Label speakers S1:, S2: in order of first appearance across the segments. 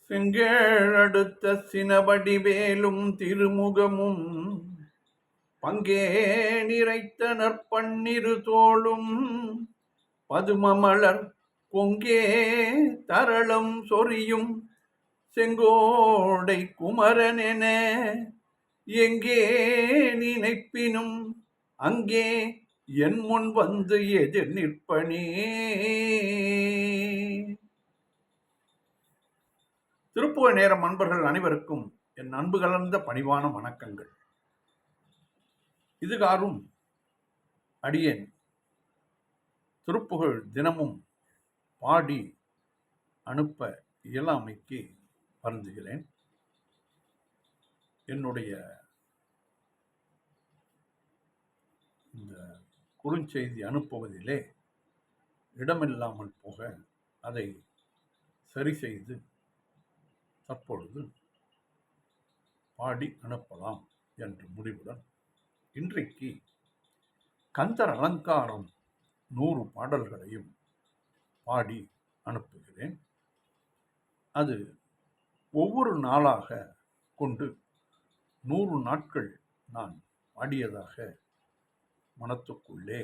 S1: செங்கேழடுத்த சினவடிவேலும் திருமுகமும் பங்கே நிறைத்த நற்பன்னிரு தோளும் பதுமமலர் கொங்கே தரளம் சொரியும் செங்கோடை குமரனென எங்கே நினைப்பினும் அங்கே என் முன் வந்து எதிர் நிற்பனே. திருப்புகழ் நேரம் அன்பர்கள் அனைவருக்கும் என் அன்பு கலந்த பணிவான வணக்கங்கள். இதுகாரும் அடியேன் திருப்புகழ் தினமும் பாடி அனுப்ப இயலாமைக்கு வருந்துகிறேன். என்னுடைய இந்த குறுஞ்செய்தி அனுப்புவதிலே இடமில்லாமல் போக அதை சரி செய்து தற்பொழுது பாடி அனுப்பலாம் என்ற முடிவுடன் இன்றைக்கு கந்தர் அலங்காரம் 100 பாடல்களையும் பாடி அனுப்புகிறேன். அது ஒவ்வொரு நாளாக கொண்டு 100 நாட்கள் நான் பாடியதாக மனத்துக்குள்ளே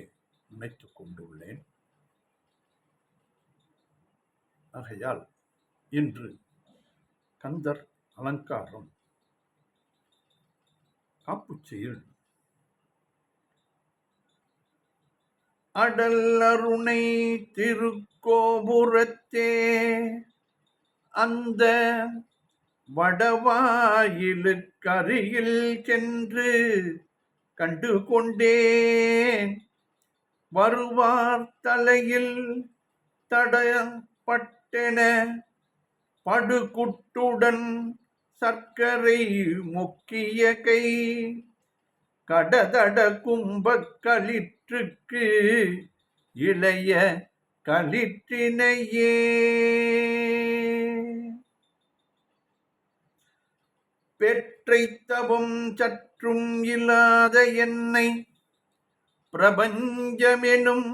S1: நினைத்து கொண்டுள்ளேன். ஆகையால் இன்று கந்தர் அலங்காரம் காப்புச்செயில் அடல் அருணை திருக்கோபுரத்தே அந்த வடவாயிலுக்கருகில் சென்று கண்டு கொண்டேன். வருவார் தலையில் தடப்பட்டென படுகுட்டுடன் சர்க்கரை முக்கிய கை கடதட கும்பக் களிற்றுக்கு இளைய களிற்றினையே. பெற்றை தவம் சற்றும் இல்லாத என்னை பிரபஞ்சமெனும்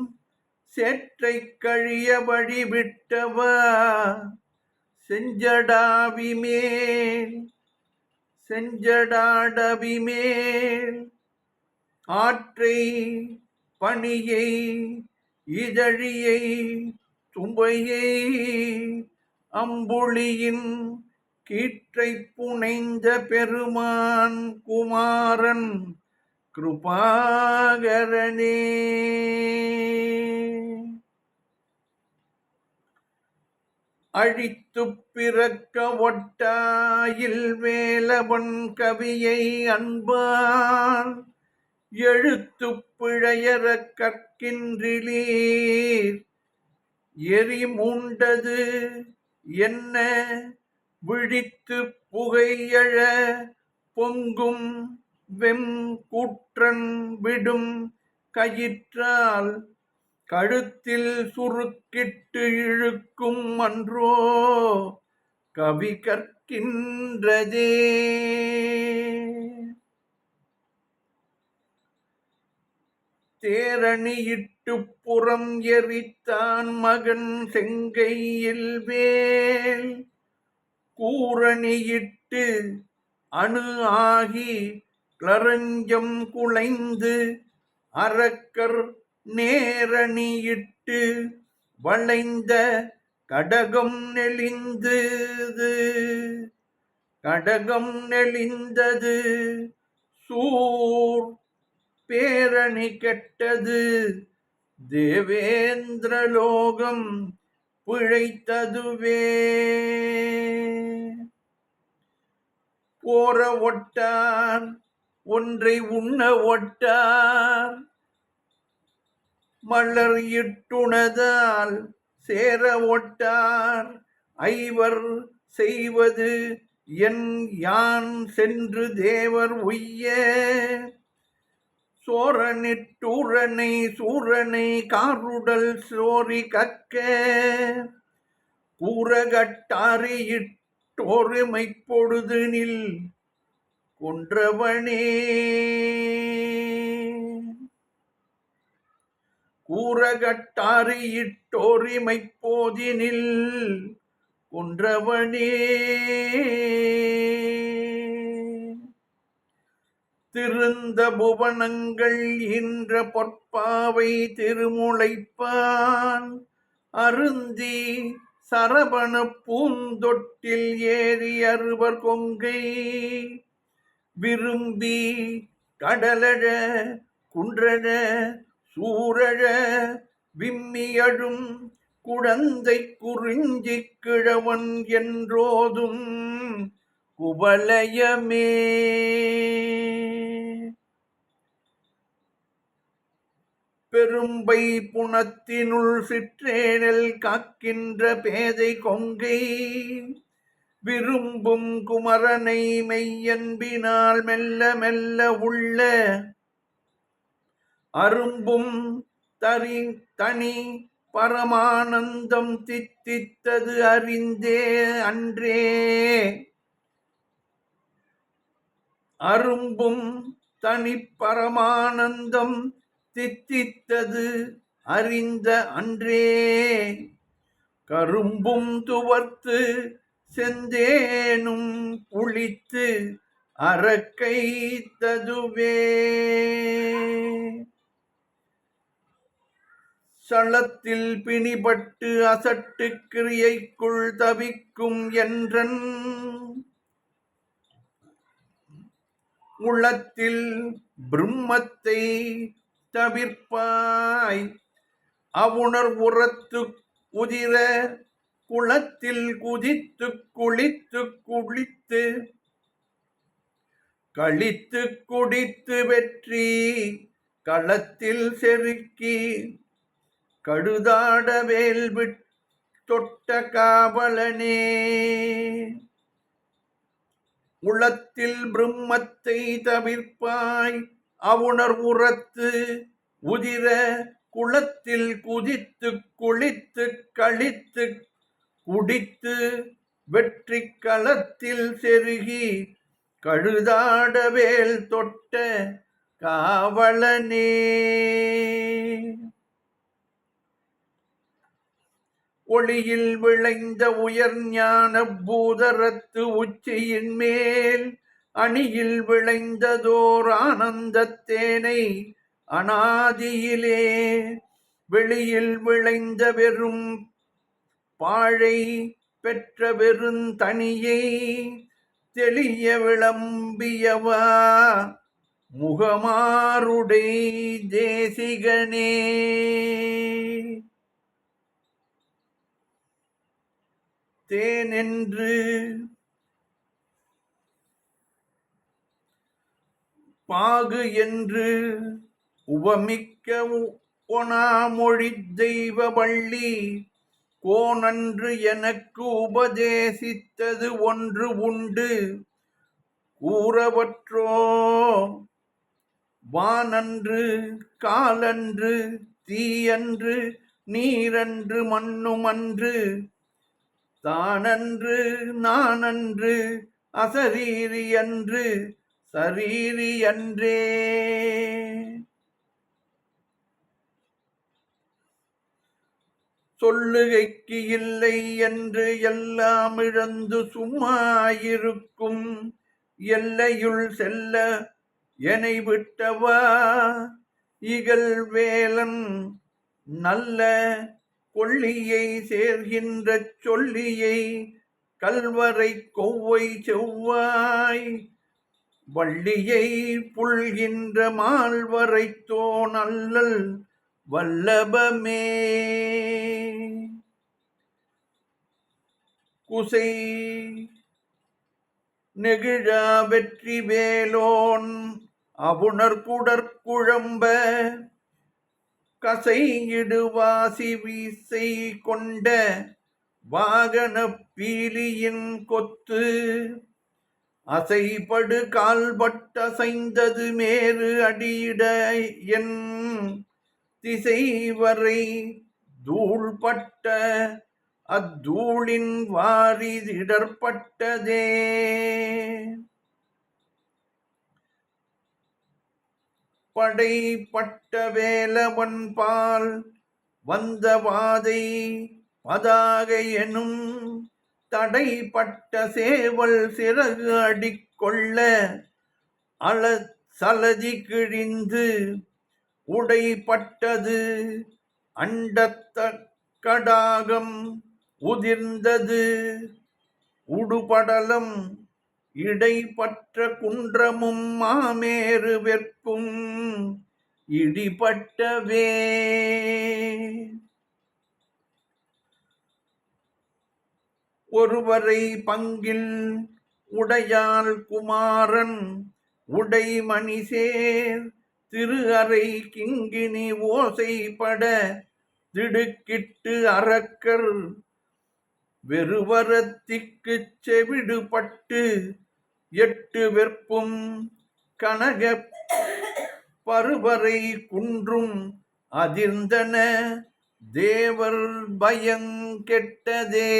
S1: சேற்றை கழிய வழிவிட்டவா செஞ்சடாடவிமேல் ஆற்றை பணியை இதழியை தும்பையை அம்புலியின் கீற்றை புனைந்த பெருமான் குமாரன் கிருபாகரனே. அழித்து பிறக்க ஒட்டாயில் வேலவன் கவியை அன்பால் எழுத்து பிழையற கற்கின்றீர். எரி மூண்டது என்ன விழித்து புகையழ பொங்கும் வெம் கூற்றன் விடும் கயிற்றால் கழுத்தில் சுருக்கிட்டு இழுக்கும் அன்றோ கவி கற்கின்றதே. தேரணியிட்டு புறம் எரித்தான் மகன் செங்கையில் வேல் கூரணியிட்டு அணு ஆகி களரஞ்சம் குலைந்து அரக்கர் நேரணியிட்டு வளைந்த கடகம் நெளிந்தது சூர் பேரணி கெட்டது தேவேந்திரலோகம் பிழைத்ததுவே. போர ஒட்டார் ஒன்றை உண்ண ஒட்டார் மலர் இட்டுணதால் சேர ஒட்டார் ஐவர் செய்வது என் யான் சென்று தேவர் உய்ய சோரனிட்டூரனை சூரனை காருடல் சோரி கக்க கூறகட்டாரியிட்டோருமை பொழுதுனில் கொன்றவனே. கூறகட்டாரியிட்டோரிமை போதினில் கொன்றவனே. திருந்த புவனங்கள் ஈன்ற பொற்பாவை திருமுலைப்பான் அருந்தி சரபண பூந்தொட்டில் ஏறி அறுவர் கொங்கை விரும்பி கடலழ குன்றழ சூரழ விம்மியடும் குழந்தை குறிஞ்சி கிழவன் என்றோதும் குவலயமே. பெரும்பை புனத்தினுள் சிற்றேனல் காக்கின்ற பேதை கொங்கை விரும்பும் குமரனை மெய்யன்பினால் மெல்ல மெல்ல உள்ள அரும்பும் தனி பரமானந்தம் தித்தித்தது அறிந்தே அன்றே. அரும்பும் தனி பரமானந்தம் தித்தித்தது அறிந்த அன்றே. கரும்பும் துவர்த்து செந்தேனும் புளித்து அரக்கை ததுவே. சளத்தில் பிணிபட்டு அசட்டு கிரியைக்குள் தவிக்கும் என்றன் உளத்தில் பிரம்மத்தை தவிர்ப்பாய் அவுணர் உரத்து உதிர குளத்தில் குதித்து குளித்து குளித்து கழித்து குடித்து வெற்றி களத்தில் செருக்கி கடுதாட வேல் தொட்ட காவலனே. உளத்தில் பிரம்மத்தை தவிர்ப்பாய் அவுணர் உரத்து உதிர குளத்தில் குதித்து குளித்து கழித்து குடித்து வெற்றி களத்தில் செருகி கழுதாட வேல் தொட்ட காவலனே. ஒளியில் விளைந்த உயர் ஞான பூதரத்து உச்சியின் மேல் அணியில் விளைந்ததோர் ஆனந்தத்தேனை அனாதியிலே வெளியில் விளைந்த வெறும் பாழை பெற்ற வெறுந்தனியை தெளிய விளம்பியவா முகமாருடை தேசிகனே. தேனென்று பாகு என்று உவமிக்க ஒனாமொழி தெய்வ வள்ளி கோனன்று எனக்கு உபதேசித்தது ஒன்று உண்டு கூறவற்றோ. வானன்று காலன்று தீயன்று நீரன்று மண்ணுமன்று தானன்று நானன்று அசரீரி அன்று சரீரி அன்றே. சொல்லுகைக்கு இல்லை என்று எல்லாம் இழந்து சும்மாயிருக்கும் எல்லையுள் செல்ல என்னை விட்டவா இகழ் வேலன் நல்ல கொள்ளியை சேர்கின்ற சொல்லியை கல்வரை கொவ்வை செவ்வாய் வள்ளியை புல்கின்ற மால்வரை தோன் அல்லல் வல்லபமே. குசை நெகிழா வெற்றி வேலோன் அவுணர் குடற்குழம்ப கசையிடுவாசி வீசை கொண்ட வாகன பீலியின் கொத்து அசைபடு கால்பட்ட அசைந்தது மேறு அடியிட என் திசைவரை தூள்பட்ட அத்தூளின் வாரிதிடற்பட்டதே. படைப்பட்ட வேலவன் பால் வந்த வாதை பதாகை எனும் தடைப்பட்ட சேவல் சிறகு அடிக்கொள்ள சலதி கிழிந்து உடைப்பட்டது அண்டத்த கடாகம் உதிர்ந்தது உடுபடலம் இடைப்பற்ற குன்றமும் மாமேறு வெற்பும் இடிபட்டவே. ஒருவரை பங்கில் உடையாள் குமாரன் உடைமணிசேர் திரு அறை கிங்கினி ஓசைப்பட திடுக்கிட்டு அரக்கர் வெறுவரத்திக்கு செவிடுபட்டு 8 வெற்பும் கனக பருவரை குன்றும் அதிர்ந்தன தேவர் பயங்கெட்டதே.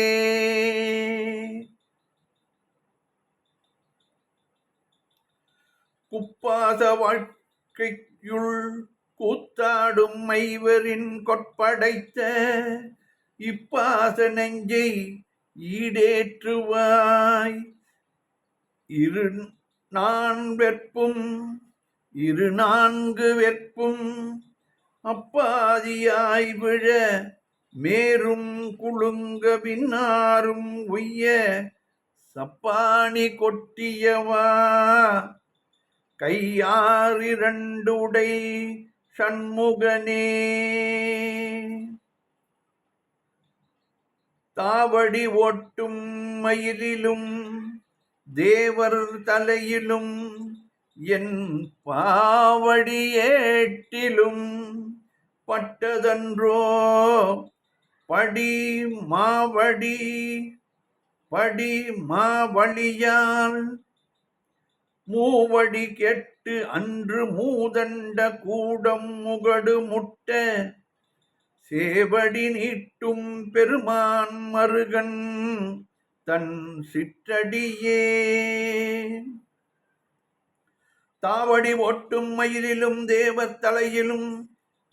S1: குப்பாச வாழ்க்கையுள் கூத்தாடும் மைவரின் கொட்படைத்த இப்பாச நெஞ்சை ஈடேற்றுவாய். இரு நான்கு வெற்பும் அப்பாதியாய் விழ மேரும் குலுங்க பின்னாரும் உய்ய சப்பாணி கொட்டியவா கையாறிரண்டுடை சண்முகனே. தாவடி ஓட்டும் மயிலிலும் தேவர் தலையிலும் என் பாவடி ஏட்டிலும் பட்டதன்றோ படி மாவழியால் மூவடி கெட்டு அன்று மூதண்ட கூடம் முகடு முட்ட சேவடி நீட்டும் பெருமான் மருகன் தன் சிற்றடியே. தாவடி ஓட்டும் மயிலிலும் தேவர் தலையிலும்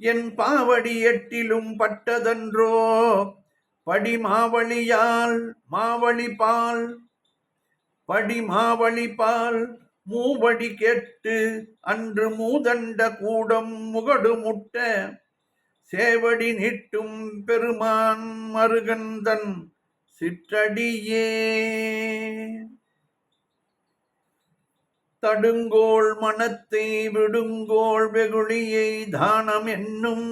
S1: என் பாவடி எட்டிலும் பட்டதன்றோ படி மாவழியால் மூவடி கேட்டு அன்று மூதண்ட கூடம் முகடு முட்ட சேவடி நீட்டும் பெருமான் மருகந்தன் சிற்றடியே. தடுங்கோள் மனத்தை விடுங்கோள் வெகுளியை தானம் என்னும்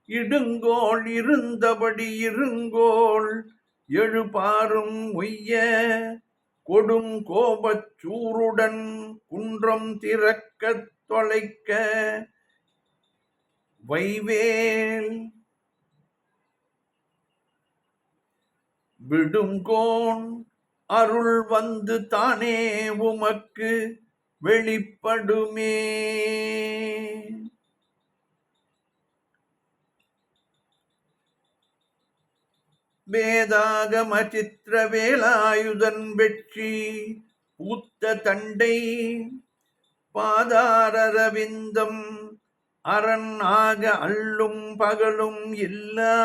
S1: இடுங்கோள் இருந்தபடி இருங்கோள் எழுபாரும் உய்ய கொடும் கோபச் சூருடன் குன்றம் திறக்க தொலைக்க வைவேல் விடுங்கோன் அருள் வந்து தானே உமக்கு வெளிப்படுமே. வேதாகம சித்திர வேலாயுதன் வெற்றி பூத்த தண்டை பாதாரவிந்தம் அரண் ஆக அள்ளும் பகலும் இல்லா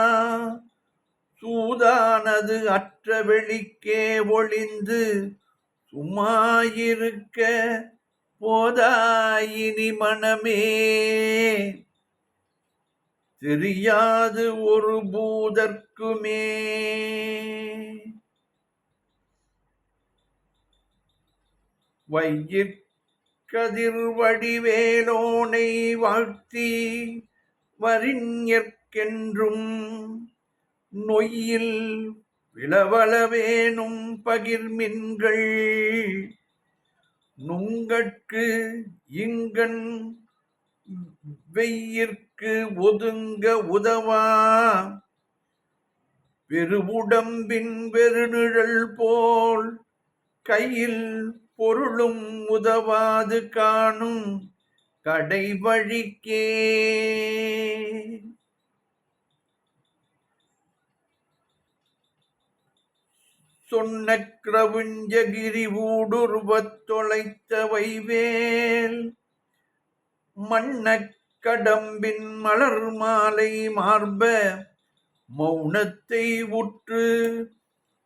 S1: சூதானது அற்ற வெளிக்கே ஒளிந்து சும்மாயிருக்க போதாயினி மனமே. தெரியாது ஒரு பூதற்குமே. வையிற்கதிர் வடிவேலோனை வாழ்த்தி வரிஞர்க்கென்றும் நொய்யில் விளவளவேனும் பகிர்மின்கள் நுங்கட்கு இங்கன் வெய்யிற்கு ஒதுங்க உதவா பெருவுடம்பின் வெறுநிழல் போல் கையில் பொருளும் உதவாது காணும் கடைவழிக்கே. சொன்ன கிரவுஞ்சகிரி ஊடுருவத் தொலைத்த வைவேல் மன்ன கடம்பின் மலர் மாலை மார்ப மௌனத்தை உற்று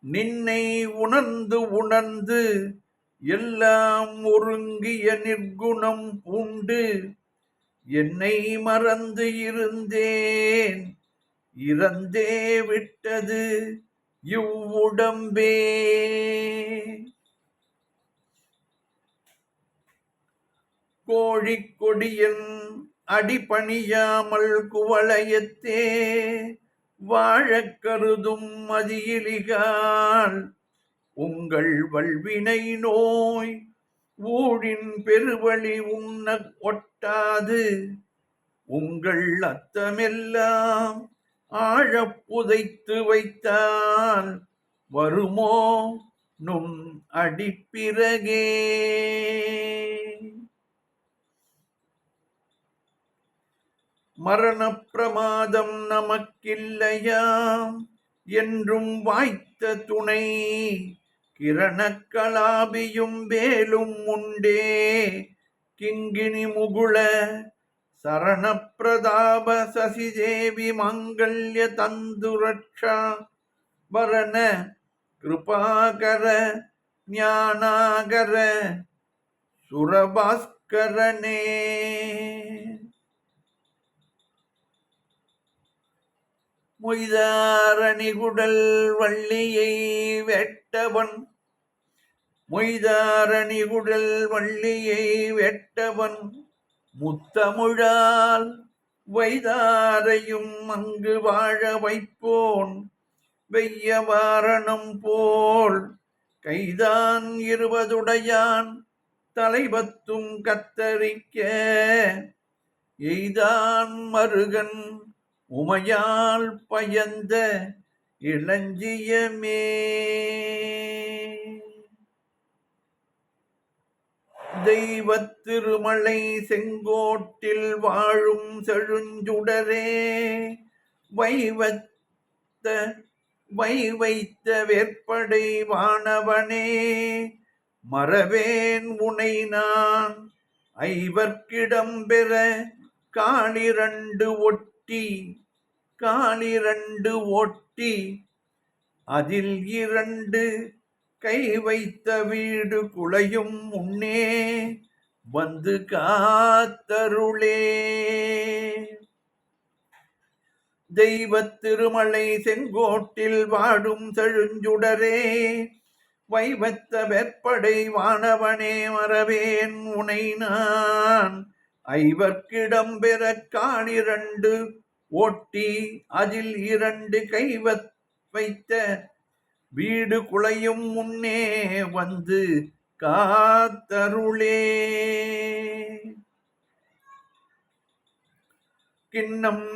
S1: நின்னை உணர்ந்து உணர்ந்து எல்லாம் ஒருங்கிய நிர்குணம் பூண்டு என்னை மறந்து இருந்தேன் இறந்தே விட்டது இவ்வுடம்பே. கோழிக்கொடியன் அடிபணியாமல் குவளையத்தே வாழக் கருதும் மதியிலிகால் உங்கள் வல்வினை நோய் ஊழின் பெருவழி உண்ண ஒட்டாது உங்கள் அத்தமெல்லாம் ஆழப் புதைத்து வைத்தால் வருமோ நும் அடிப்பிறகே. மரண பிரமாதம் நமக்கில்லையாம் என்றும் வாய்த்த துணை கிரணக்கலாபியும் வேலும் உண்டே கிங்கினி முகுள சரணப்பிரதாப சசிதேவி மங்கல்ய தந்துரக்ஷா வரண கிருபாகர ஞானாகர சுரபாஸ்கரனே. மொய்தாரணிகுடல் வள்ளியை வெட்டவன் மொய்தாரணிகுடல் வள்ளியை வெட்டவன் முத்தமிழால் வைதாரையும் அங்கு வாழ வைப்போன் வெய்ய வாரணம் போல் கைதான் 20 தலைபத்தும் கத்தரிக்க எய்தான் மருகன் உமையால் பயந்த இளஞ்சியமே. தெய்வத் திருமலை செங்கோட்டில் வாழும் செழுஞ்சுடரே வைவைத்த வேற்படை வானவனே மறவேன் உனை நான் ஐவர்க்கிடம் பெற காலிரண்டு ஒட்டி அதில் 2 கை வைத்த வீடு குலையும் முன்னே வந்து காத்தருளே. தெய்வத் திருமலை செங்கோட்டில் வாடும் செழுஞ்சுடரே வைவத்த வேற்படை வானவனே மறவேன் உனை நான் ஐவர்க்கிடம் பெற காலிரண்டு ஓட்டி அதில் 2 கை வைத்த வீடு குலையும் முன்னே வந்து காத்தருளே. கிண்ணம்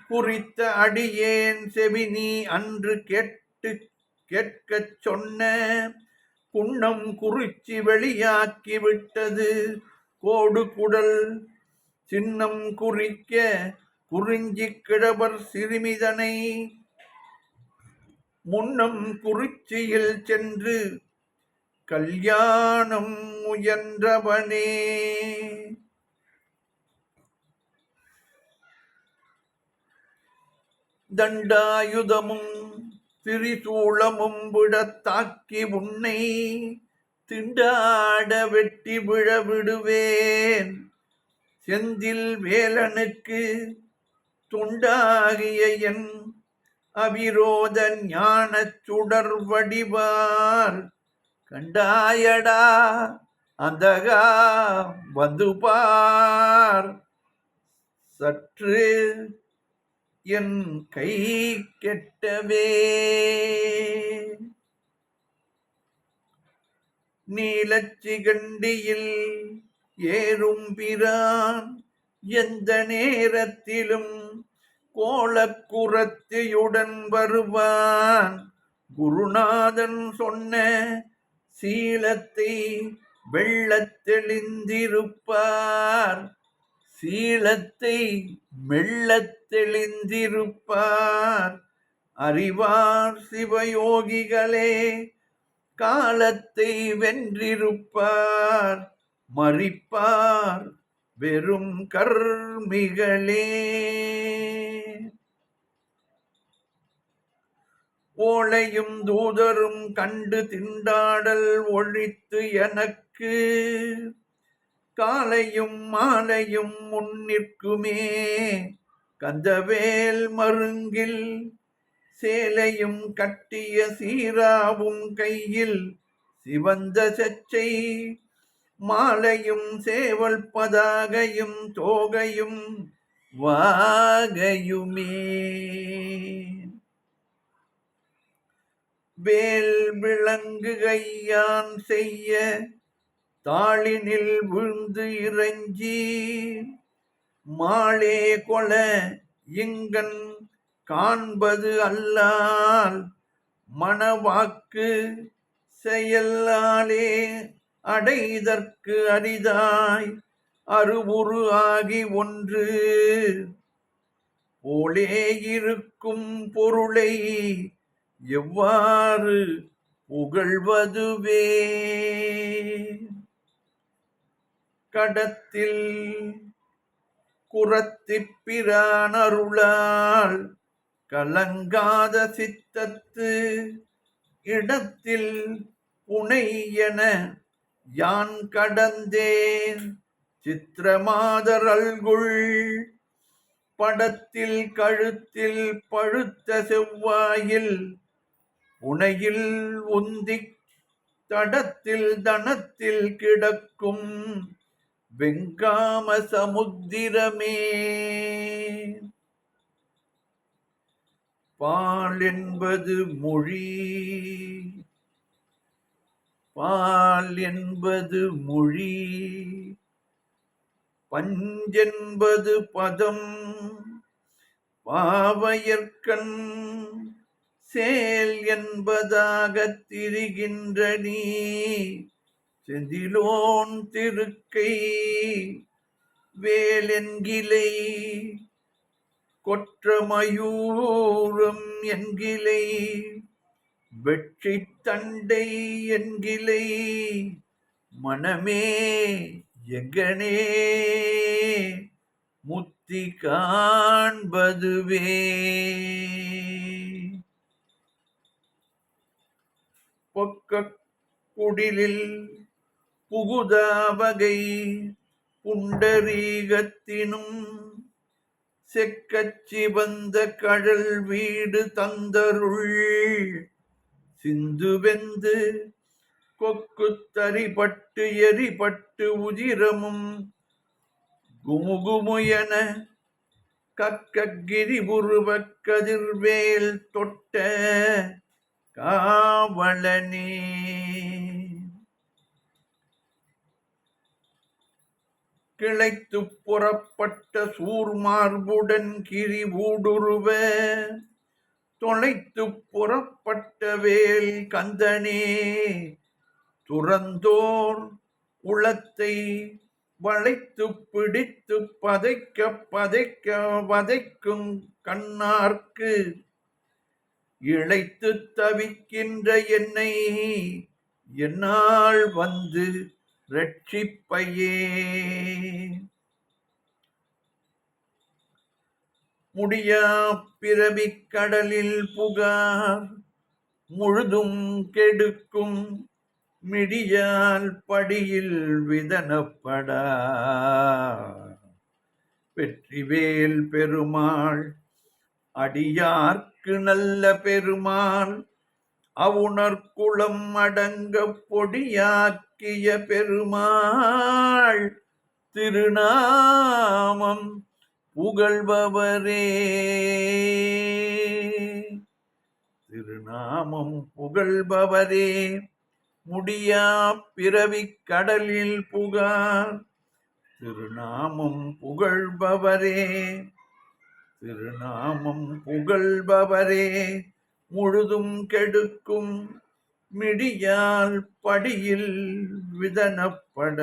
S1: குறித்த அடியேன் செவினி அன்று கேட்கச் சொன்ன குன்னம் குறிச்சி வெளியாக்கி விட்டது கோடு குடல் சின்னம் குறிக்க குறிஞ்சி கிழவர் சிறுமிதனை முன்னம் குறிச்சியில் சென்று கல்யாணம் முயன்றவனே. தண்டாயுதமும் திரிசூலமும் விடத்தாக்கி உன்னை திண்டாட வெட்டி விழ விடுவேன் செந்தில் வேலனுக்கு துண்டாகிய என் அவிரோத ஞான சுடர் வடிவார் கண்டாயடா அந்தகா வந்துபார் சற்று என் கை கெட்டவே. நீலச்சிகண்டியில் ஏறும் பிரான் எந்த நேரத்திலும் கோலக்குரத்தியுடன் வருவான் குருநாதன் சொன்ன சீலத்தை வெள்ளத்தெளிந்திருப்பார் சீலத்தை மெல்லத் தெளிந்திருப்பார் அறிவார் சிவயோகிகளே காலத்தை வென்றிருப்பார் மறிப்பார் வெறும் கர்மிகளே. ஓலையும் தூதரும் கண்டு திண்டாடல் ஒழித்து எனக்கு காலையும் மாலையும் முன்னிற்குமே கந்தவேல் மருங்கில் சேலையும் கட்டிய சீராவும் கையில் சிவந்த செச்சை மாலையும் சேவல் பதாகையும் தோகையும் வாகையுமே வேல் விளங்கு கையான் செய்ய தாளினில் விழுந்து இறைஞ்சி மாளே கொல இங்கன் காண்பது அல்லால் மணவாக்கு செயலாலே அடைதற்கு அரிதாய் அருவுரு ஆகி ஒன்று போலே இருக்கும் பொருளை எவ்வாறு புகழ்வதுவே கடத்தில் குறத்திப்பிரான் அருளால் கலங்காத சித்தத்து இடத்தில் புனை என யான் கடந்தேன் சித்திரமாதரல்குள் படத்தில் கழுத்தில் பழுத்த செவ்வாயில் புனையில் உந்திக் தடத்தில் தனத்தில் கிடக்கும் வெங்காம சமுத்திரமே பால் என்பது மொழி பால் என்பது மொழி பஞ்சென்பது பதம் பாவையற்கண் சேல் என்பதாகத் திரிகின்ற நீ செந்திலோன் திருக்கை வேலென்கிலை கொற்ற மயூரம் என்கிலை வெற்றி தண்டை என்கிலை மனமே எங்கனே முத்தி காண்பதுவே பொக்க குடிலில் புகுதாவகை புண்டரீகத்தினும் செக்கச்சி வந்த கழல் வீடு தந்தருள் சிந்துவெந்து கொக்கு தரிபட்டு எரிபட்டு உதிரமும் குமுகுமு என கக்ககிரி உருவக் கதிர்வேல் தொட்ட காவலனே கிளைத்து புறப்பட்ட சூர்மார்புடன் கிரி ஊடுருவ தொலைத்து புறப்பட்ட வேல் கந்தனே துறந்தோர் உளத்தை வளைத்து பிடித்து பதைக்க பதைக்க வதைக்கும் கண்ணார்க்கு இழைத்து தவிக்கின்ற என்னை என்னால் வந்து ரட்சிப்பையே முடியா பிறவிக் கடலில் புகார் முழுதும் கெடுக்கும் மிடியால் படியில் விதனப்படா வெற்றிவேல் பெருமாள் அடியார்க்கு நல்ல பெருமாள் அவுணர்குளம் அடங்க பொடியாக்கிய பெருமாள் திருநாமம் புகழ்பவரே திருநாமம் புகழ்பவரே முடியா பிறவிக் கடலில் புகார் திருநாமம் புகழ்பவரே திருநாமம் புகழ்பவரே முழுதும் கெடுக்கும் மிடியால் படியில் விதனப்பட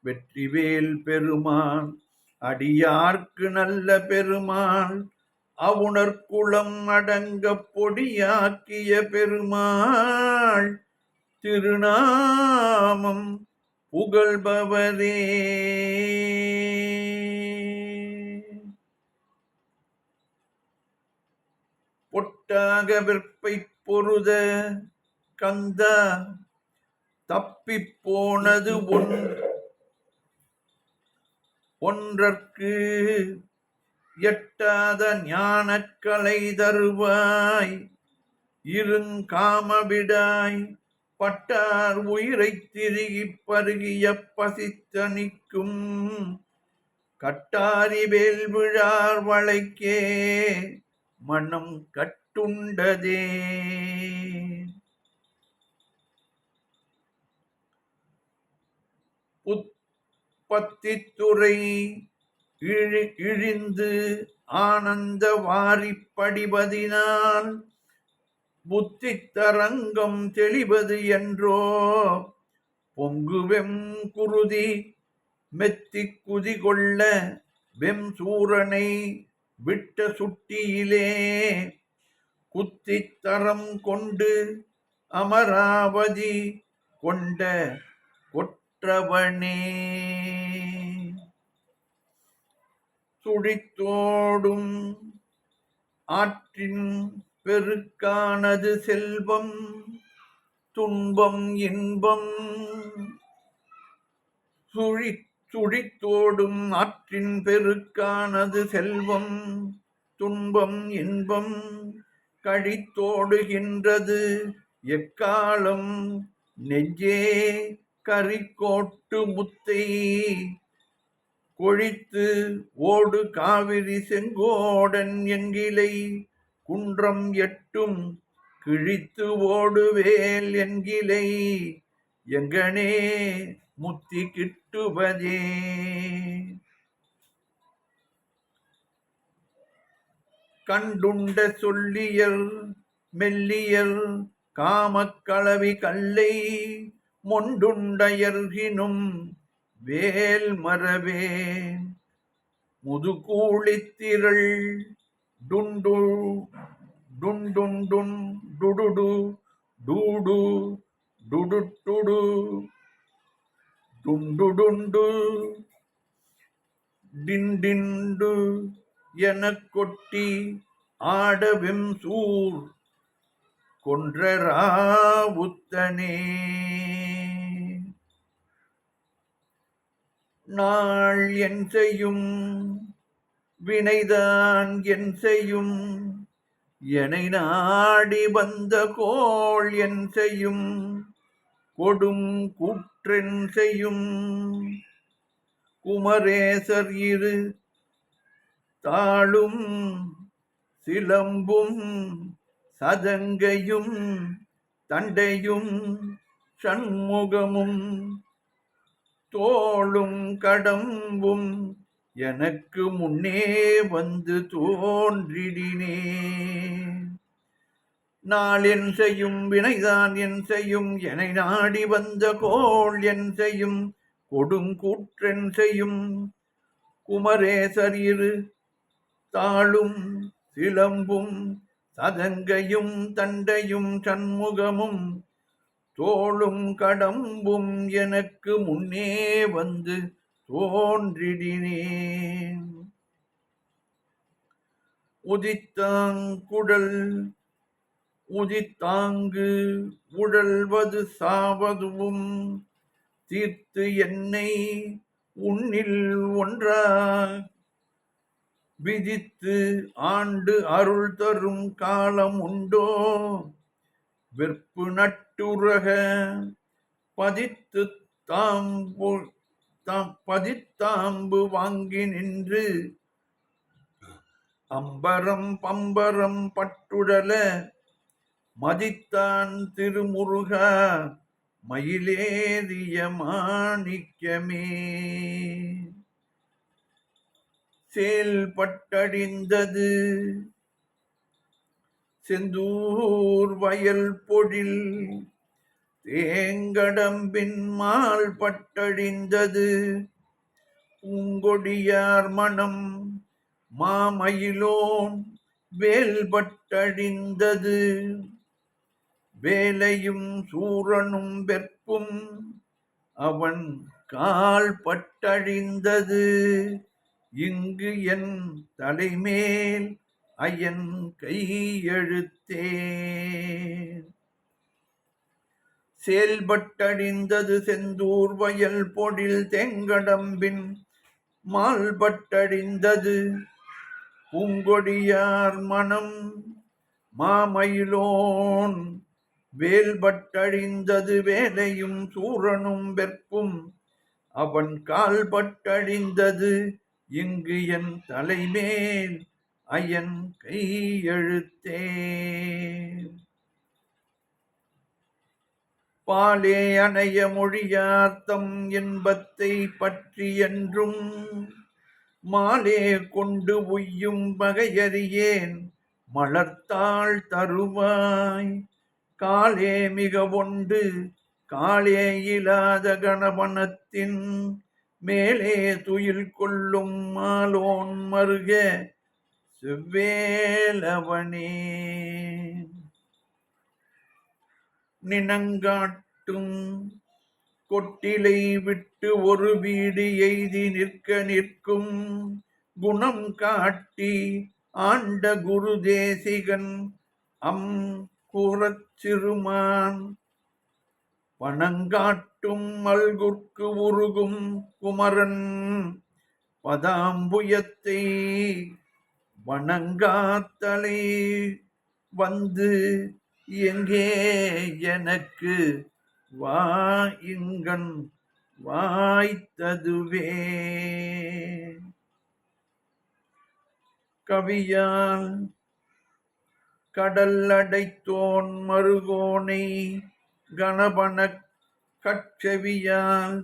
S1: வெற்றிவேல் பெருமான் அடியார்க்கு நல்ல பெருமாள் அவுணர்குளம் அடங்க பொடியாக்கிய பெருமாள் திருநாமம் புகழ்பவரே. கட்டாக விற்பை பொருத கந்த தப்பிப் போனது ஒன்றற்கு எட்டாத ஞானக்கலை தருவாய் இருங்காமவிடாய் பட்டார் உயிரைத் திருகிப் பருகிய பசித்தணிக்கும் கட்டாரி வேல் விழார் வளைக்கே மனம் கட்டுண்டதே. புற்பத்தித்துறை இழிந்து ஆனந்த வாரிப் படிவதினால் புத்தி தரங்கம் தெளிவது என்றோ பொங்குவெம் குருதி மெத்தி குதி கொள்ள வெம் சூரனை விட்ட சுட்டியிலே குத்தித் தரம் கொண்டு அமராவதி கொண்ட கொற்றவனே. சுழித்தோடும் ஆற்றின் பெருக்கானது செல்வம் துன்பம் இன்பம் சுழித்தோடும் ஆற்றின் பெருக்கானது செல்வம் துன்பம் இன்பம் கழித்தோடுகின்றது எக்காலம் நெஞ்சே கரிக்கோட்டு முத்தை கொழித்து ஓடு காவிரி செங்கோடன் என்கிளை குன்றம் எட்டும் கிழித்து ஓடுவேல் என்கிளை எங்கனே முத்தி கிட்டுவதே. கண்டுண்ட சொல்லியர் மெல்லியர் காமக்களவி கல்லை மொண்டுண்டயர்கினும் வேல் மரவே முதுகூளித்திரள் டுண்டு டுண்டுண்டுன் டுடுடு டூடு டுடுட்டுடு டுண்டுடுண்டு டிண்டிண்டு எனக் கொட்டி ஆடவெம் சூர் கொன்றராவுத்தனே. நாள் என் செய்யும் வினைதான் என் செய்யும் எனை நாடி வந்த கோள் என் செய்யும் கொடும் கூற்றென் செய்யும் குமரேசர் இரு தாளும் சிலம்பும் சதங்கையும் தண்டையும் சண்முகமும் தோளும் கடம்பும் எனக்கு முன்னே வந்து தோன்றிடினே. நாள் என் செய்யும் வினைதான் என் செய்யும் எனை நாடி வந்த கோள் என் செய்யும் கொடுங்கூற்றென் செய்யும் குமரேசர் இரு தாளும் சிலம்பும் சதங்கையும் தண்டையும் சண்முகமும் தோளும் கடம்பும் எனக்கு முன்னே வந்து தோன்றிடினேன். உதித்தாங்குடல் உதித்தாங்கு உழல்வது சாவதுவும் தீர்த்து என்னை உன்னில் ஒன்றா விதித்து ஆண்டு அருள் தரும் காலம் உண்டோ வெற்பு நட்டுரக பதித்தாம்பு வாங்கி நின்று அம்பரம் பம்பரம் பட்டுடல மதித்தான் திருமுருகா மயிலேறிய மாணிக்கமே. செயல்பட்டடிந்தது செந்தூர் வயல் பொழில் தேங்கடம்பின் மால் பட்டடிந்தது பூங்கொடியார் மனம் மாமயிலோன் வேல்பட்டடிந்தது வேலையும் சூரனும் வெற்பும் அவன் கால் பட்டழிந்தது இங்கு என் தலைமேல் ஐயன் கையெழுத்தே. செயல்பட்டடிந்தது செந்தூர் வயல் பொழில் தெங்கடம்பின் மால்பட்டடிந்தது பூங்கொடியார் மனம் மாமயிலோன் வேல்பட்டழிந்தது வேலையும் சூரனும் வெற்பும் அவன் கால்பட்டழிந்தது இங்கு என் தலைமேல் ஐயன் கையெழுத்தே. பாலே அணைய மொழியார்த்தம் இன்பத்தை பற்றி என்றும் மாலே கொண்டு உய்யும் வகையறியேன் மலர்த்தாள் தருவாய். காலே மிக ஒன்று காலே இலாத கணவனத்தின் மேலே துயில் கொள்ளும் மாலோன் மருக செவ்வேலவனே. நினங்காட்டும் கொட்டிலை விட்டு ஒரு வீடு எய்தி நிற்க நிற்கும் குணம் காட்டி ஆண்ட குரு தேசிகன் கூறச் சிறுமான் பணங்காட்டும் மல்குற்கு உருகும் குமரன் பதாம்புயத்தை வணங்காத்தலை வந்து எங்கே எனக்கு வாயுங்கண் வாய்த்ததுவே. கவியால் கடல் அடைத்தோன் மருகோனை கணபன கட்செவியால்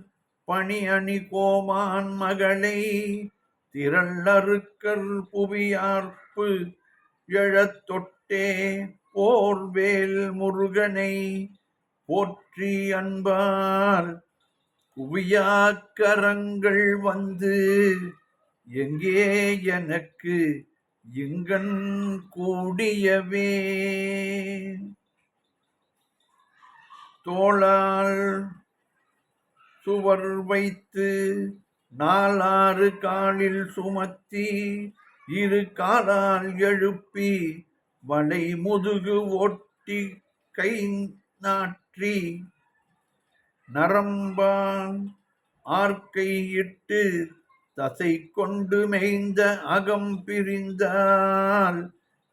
S1: பணி அணி கோமான் மகளை திரளறுக்கர் புவியார்ப்பு எழத் தொட்டே போர்வேல் முருகனை போற்றி அன்பால் குவியாக்கரங்கள் வந்து எங்கே எனக்கு இங்கன் கூடியவே. தோளால் சுவர் வைத்து நாலாறு காலில் சுமத்தி இரு காலால் எழுப்பி வளை முதுகு ஓட்டி கை நாற்றி நரம்பான் ஆர்க்கை இட்டு தசை கொண்டு மேய்ந்த அகம் பிரிந்தால்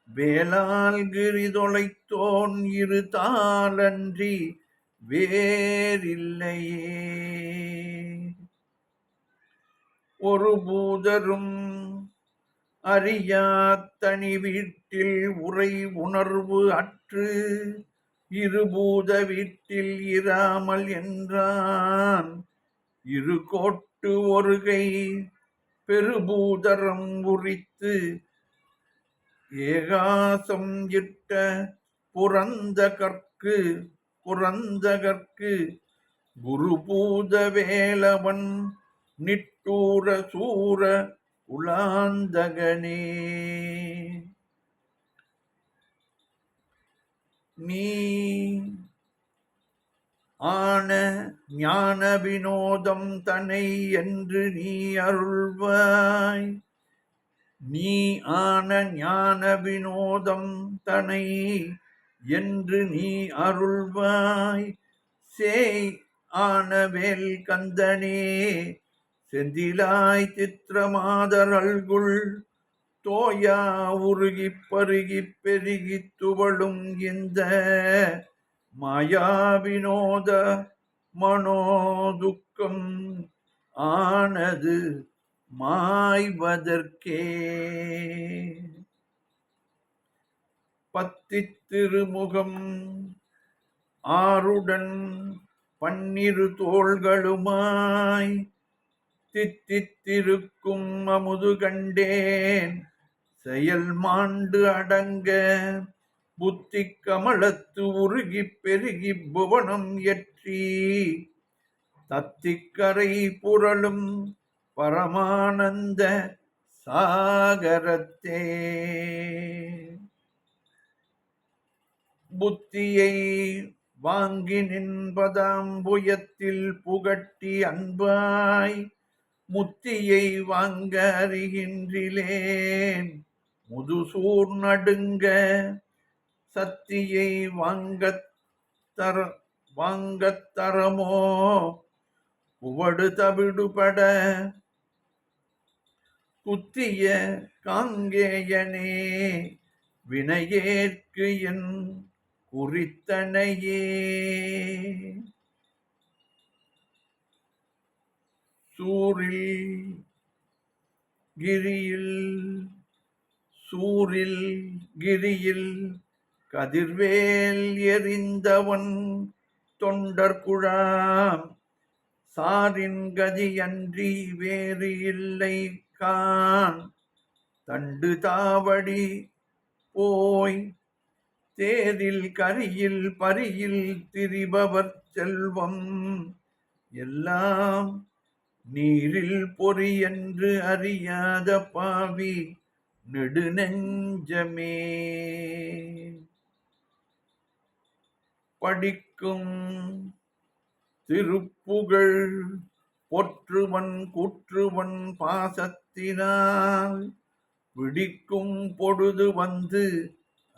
S1: வேளால் கிரி தொலைத்தோன் இரு தாளன்றி வேறில்லையே. ஒரு பூதரும் அறியா தனி வீட்டில் உரை உணர்வு அற்று இருபூத வீட்டில் இராமல் என்றான். இரு கோட்டு ஒருகை பெருபூதரம் உரித்து ஏகாசம் இட்ட புரந்தகற்கு குருபூத வேலவன் நிட்டூர சூர உலாந்தகனே. நீ ஆன ஞான வினோதம் தனை என்று நீ அருள்வாய். நீ ஆன ஞான வினோதம் தனை என்று நீ அருள்வாய். சேய் ஆன வேல் கந்தனே செந்திலாய் சித்திரமாதரல்குள் தோயா உருகி பருகி பெருகி துவளும் இந்த மாயா வினோத மனோதுக்கம் ஆனது மாய்வதற்கே. பத்தித் திருமுகம் ஆருடன் பன்னிரு தோள்களுமாய் தித்தித்திருக்கும் அமுது கண்டேன் செயல் மாண்டு அடங்க புத்தி கமலத்து உருகி பெருகி புவனம் எற்றி தத்திக்கரை புரளும் பரமானந்த சாகரத்தே. புத்தியை வாங்கி நின்பதாம்புயத்தில் புகட்டி அன்பாய் முத்தியை வாங்க அறிகின்றிலேன் முதுசூர் நடுங்க சத்தியை வாங்கத்தரமோ புவடு தவிடுபட குத்திய காங்கேயனே வினையேற்கு என் குறித்தனையே. சூரில் கிரியில் கதிர்வேல் எறிந்தவன் தொண்டர் குழாம் சாரின் கதியன்றி வேறு இல்லை கான் தண்டு தாவடி போய் தேரில் கரியில் பரியில் திரிபவர் செல்வம் எல்லாம் நீரில் பொறி என்று அறியாத பாவி நெடுநெஞ்சமே. படிக்கும் திருப்புகழ் பொற்றுவன் கூற்றுவன் பாசத்தினால் விடிக்கும் பொழுது வந்து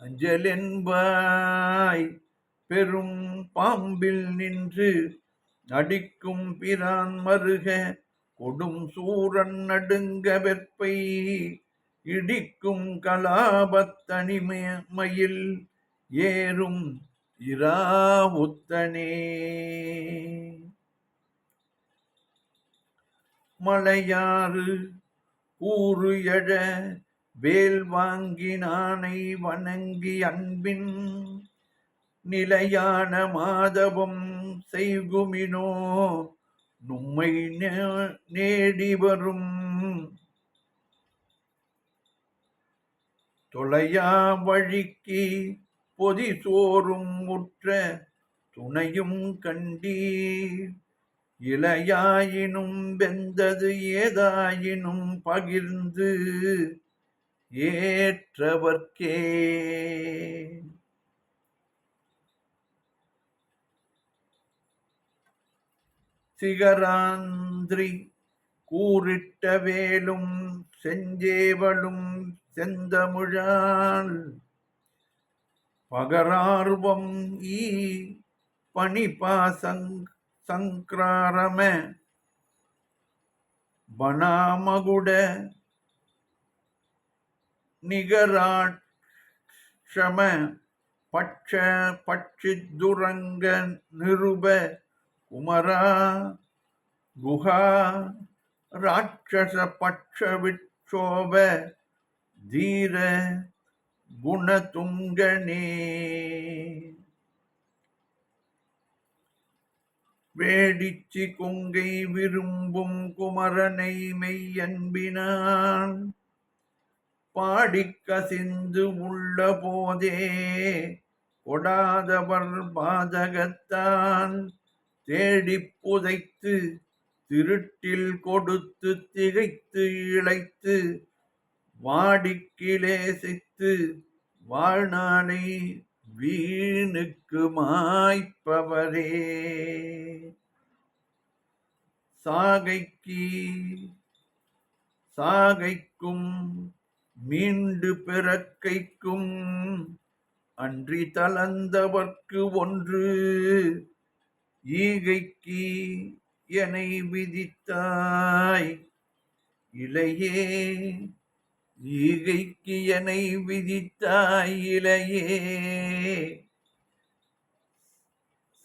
S1: அஞ்சலென்பாய் பெரும் பாம்பில் நின்று அடிக்கும் பிரான் மருக கொடும் சூரன் நடுங்க வெற்பை இடிக்கும் கலாபத்தனிமையில் ஏறும் இராவுத்தனே. மலையாறு கூறு எழ வேல் வாங்கினானை வணங்கி அன்பின் நிலையான மாதவம் செய்குமினோ நும்மை நேடி வரும் தொலையா வழிக்கு பொதி சோறும் உற்ற துணையும் கண்டீர் இளையாயினும் வெந்தது ஏதாயினும் பகிர்ந்து ஏற்றவர்க்கே. சிகராந்திரி கூறிட்ட வேலும் செஞ்சேவலும் செந்தமிழால் பகரார்வம் ஈ பணிபா சங்கிராரம பனாமகுட நிகராட்சம பட்சித்துரங்க நிருப குமரா குஹா ராட்சச பட்ச விட்சோப தீர குணதுங்கனே. வேடிச்சி கொங்கை விரும்பும் குமரனை மெய்யன்பினான் பாடிக் கசிந்து உள்ள போதே கொடாதவர் பாதகத்தான் தேடிப் புதைத்து திருட்டில் கொடுத்து திகைத்து இழைத்து வாடிக்கிலேசித்து வாழ்நாளை வீணுக்கு மாய்ப்பவரே. சாகைக்கும் மீண்டு பிறக்கைக்கும் அன்றி தளர்ந்தவர்க்கு ஒன்று ஈகைக்கு எனை விதித்தாய் இலையே. ஈகைக்கு எனை விதித்தாய் இலையே.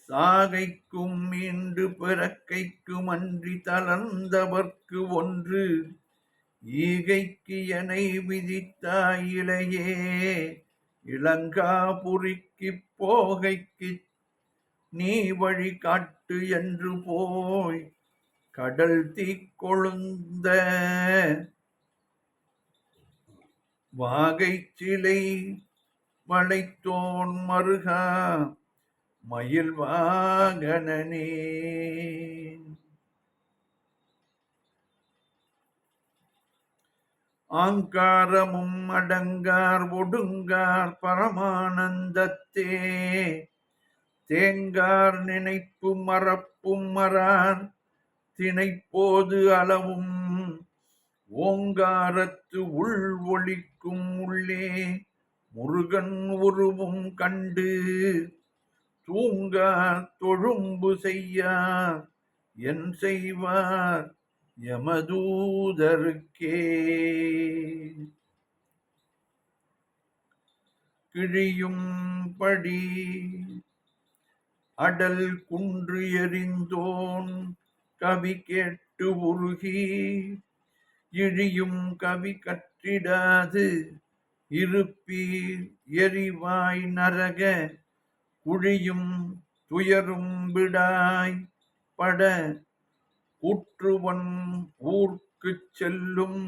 S1: சாகைக்கும் மீண்டு பிறக்கைக்கும் அன்றி தளர்ந்தவர்க்கு ஒன்று ஈகைக்கு எனை விதித்தாய் இலையே. இளங்காபுரிக்கு போகைக்கு நீ வழி காட்டு என்று போய் கடல் தீக்கொழுந்த வாகை சிலை வளைத்தோன் மருகா மயில் வாகனனே. ஆங்காரமும் அடங்கார் ஒடுங்கார் பரமானந்தத்தே தேங்கார் நினைப்பும் மறப்பும் மறார் திணைப்போது அளவும் ஓங்காரத்து உள் ஒளிக்கும் உள்ளே முருகன் உருவும் கண்டு தூங்கார் தொழும்பு செய்யார் என் செய்வார் யமதூதருக்கே. கிழியும் படி அடல் குன்று எறிந்தோன் கவி கேட்டு உருகி இழியும் கவி கற்றிடாது இருப்பீர் எரிவாய் நரக குழியும் துயரும் விடாய் பட கூற்றுவன் ஊர்க்குச் செல்லும்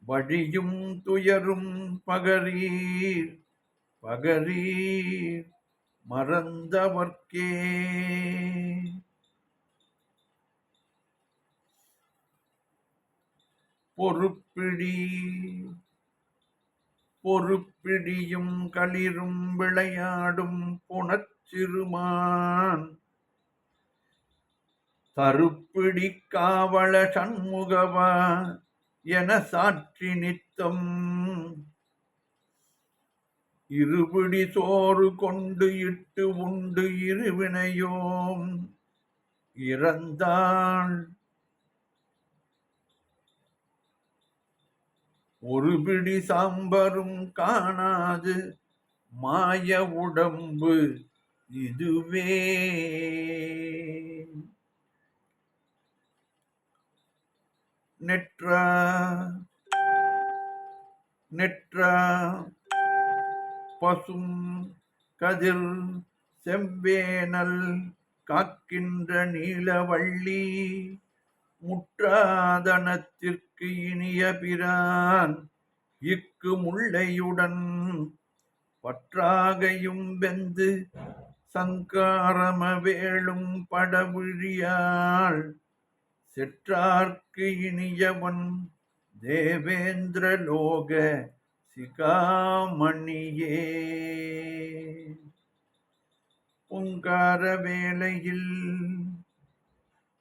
S1: வழியும் துயரும் பகரீர் பகரீர் மறந்தவர்க்கே. பொறுப்பிடியும் களிரும் விளையாடும் புனச்சிறுமான் தருப்பிடி காவல சண்முகவா என சாற்றி நித்தம் இருபிடி சோறு கொண்டு இட்டு உண்டு இருவினையோம் இறந்தாள் ஒரு பிடி சாம்பரும் காணாது மாய உடம்பு இதுவே. நெற்றா பசும் கதிர் செவ்வேனல் காக்கின்ற நீலவள்ளி முற்றாதனத்திற்கு இனிய பிரான் இக்கு முள்ளையுடன் பற்றாகையும் வெந்து சங்காரம வேளும் படவிழியாள் செற்றார்க்கு இனியவன் தேவேந்திர லோக சிகாமணியே. பொங்கார வேளையில்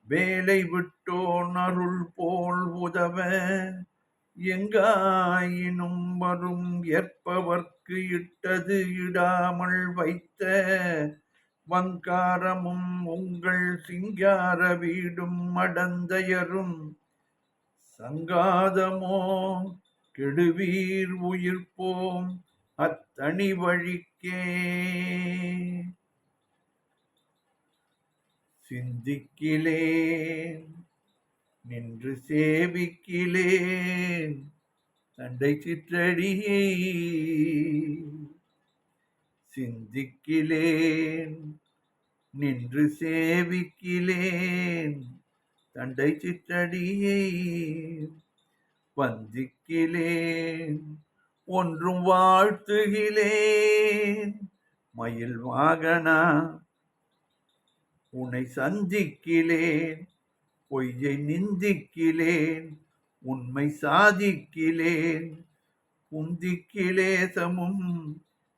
S1: வேலை விட்டோன் அருள் போல் உதவ எங்காயினும் வரும் ஏற்பவர்க்கு இட்டது இடாமல் வைத்த வங்காரமும் உங்கள் சிங்கார வீடும் மடந்தையரும் சங்காதமோ கெடுவீர் உயிர்ப்போம் அத்தனி வழிக்கே. சிந்திக்கிலேன் நின்று சேவிக்கிலேன் தண்டை சிற்றடியை சிந்திக்கிலேன் நின்று சேவிக்கிலேன் தண்டை சிற்றடியை வந்திக்கிலேன் ஒன்றும் வாழ்த்துகிலேன் மயில் வாகனா உன்னை சந்திக்கிலேன் பொய்யை நிந்திக்கிலேன் உண்மை சாதிக்கிலேன் குந்திக்கிலேசமும்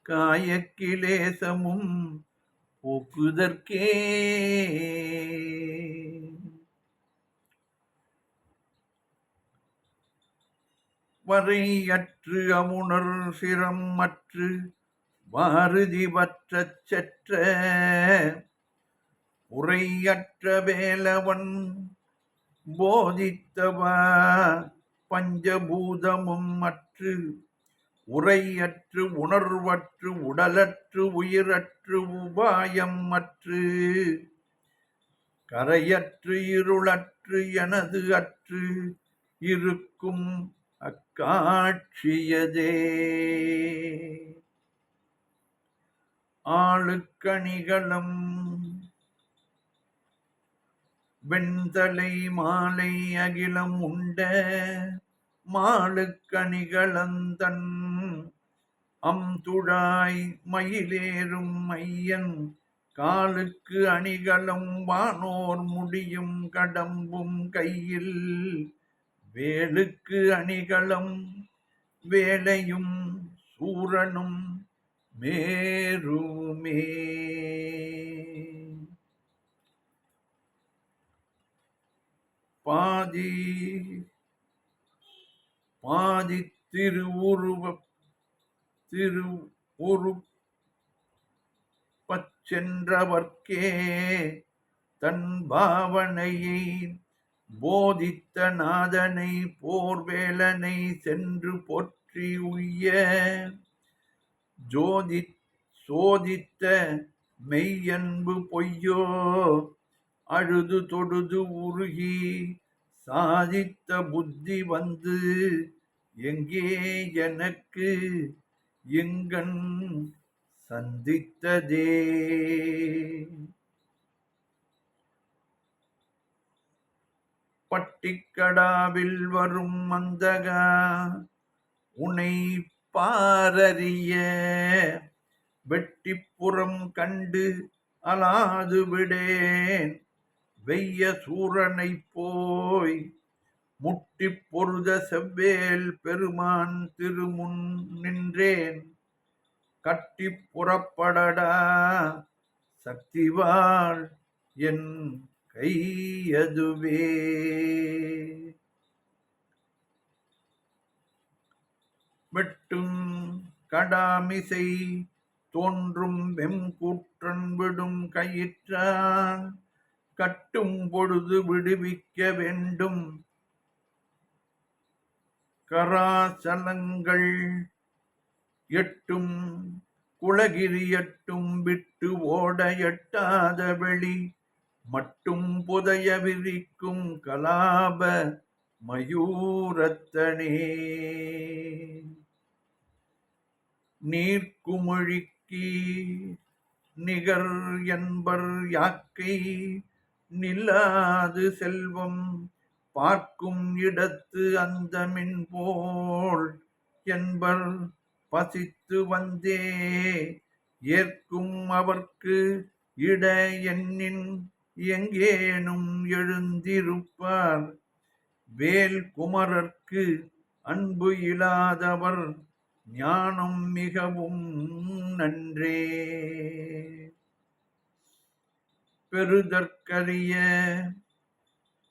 S1: காயக்கிலேசமும் போக்குதற்கே. வரையற்று அமுணர் சிரம் அற்று வாருதி வற்றச் செற்ற உரையற்ற வேலவன் போதித்தவா பஞ்சபூதமும் அற்று உரையற்று உணர்வற்று உடலற்று உயிரற்று உபாயம் அற்று கரையற்று இருளற்று எனது அற்று இருக்கும் அக்காட்சியதே. ஆளுக்கணிகளும் வெண்தலை மாலை அகிலம் உண்ட மாளுக்கணிகளந்தன் அம்துழாய் மயிலேறும் ஐயன் காலுக்கு அணிகளும் வானோர் முடியும் கடம்பும் கையில் வேலுக்கு அணிகளும் வேலையும் சூரனும் மேருமே. பாதி திருவுருப்பச் சென்றவர்க்கே தன் பாவனையை போதித்த நாதனை போர்வேலனை சென்று போற்றி உய்ய சோதித்த மெய்யன்பு பொய்யோ அழுது தொழுது உருகி சாதித்த புத்தி வந்து எங்கே எனக்கு எங்கண் சந்தித்ததே. பட்டிக்கடாவில் வரும் மந்தகா உனை பாரறிய வெட்டிப்புறம் கண்டு அலாது விடேன் வெய்ய சூரனை போய் முட்டி பொருத செவ்வேல் பெருமான் திருமுன் நின்றேன் கட்டி புறப்படடா சக்திவாள் என் கையதுவே. வெட்டும் கடாமிசை தோன்றும் வெம்கூற்றன் விடும் கயிற்றான் கட்டும் பொழுது விடுவிக்க வேண்டும் கராசலங்கள் எட்டும் குலகிரி எட்டும் விட்டு ஓட எட்டாத வெளி மட்டும் புதைய விரிக்கும் கலாப மயூரத்தனே. நீர்க்குமிழிக்கு நிகர் என்பர் யாக்கை நில்லாது செல்வம் பார்க்கும் இடத்து அந்தமின் போல் என்பர் பசித்து வந்தே ஏற்கும் அவர்க்கு இட எண்ணின் எங்கேனும் எழுந்திருப்பார் வேல் குமரர்க்கு அன்பு இல்லாதவர் ஞானம் மிகவும் நன்றே. பெறுதற்கரிய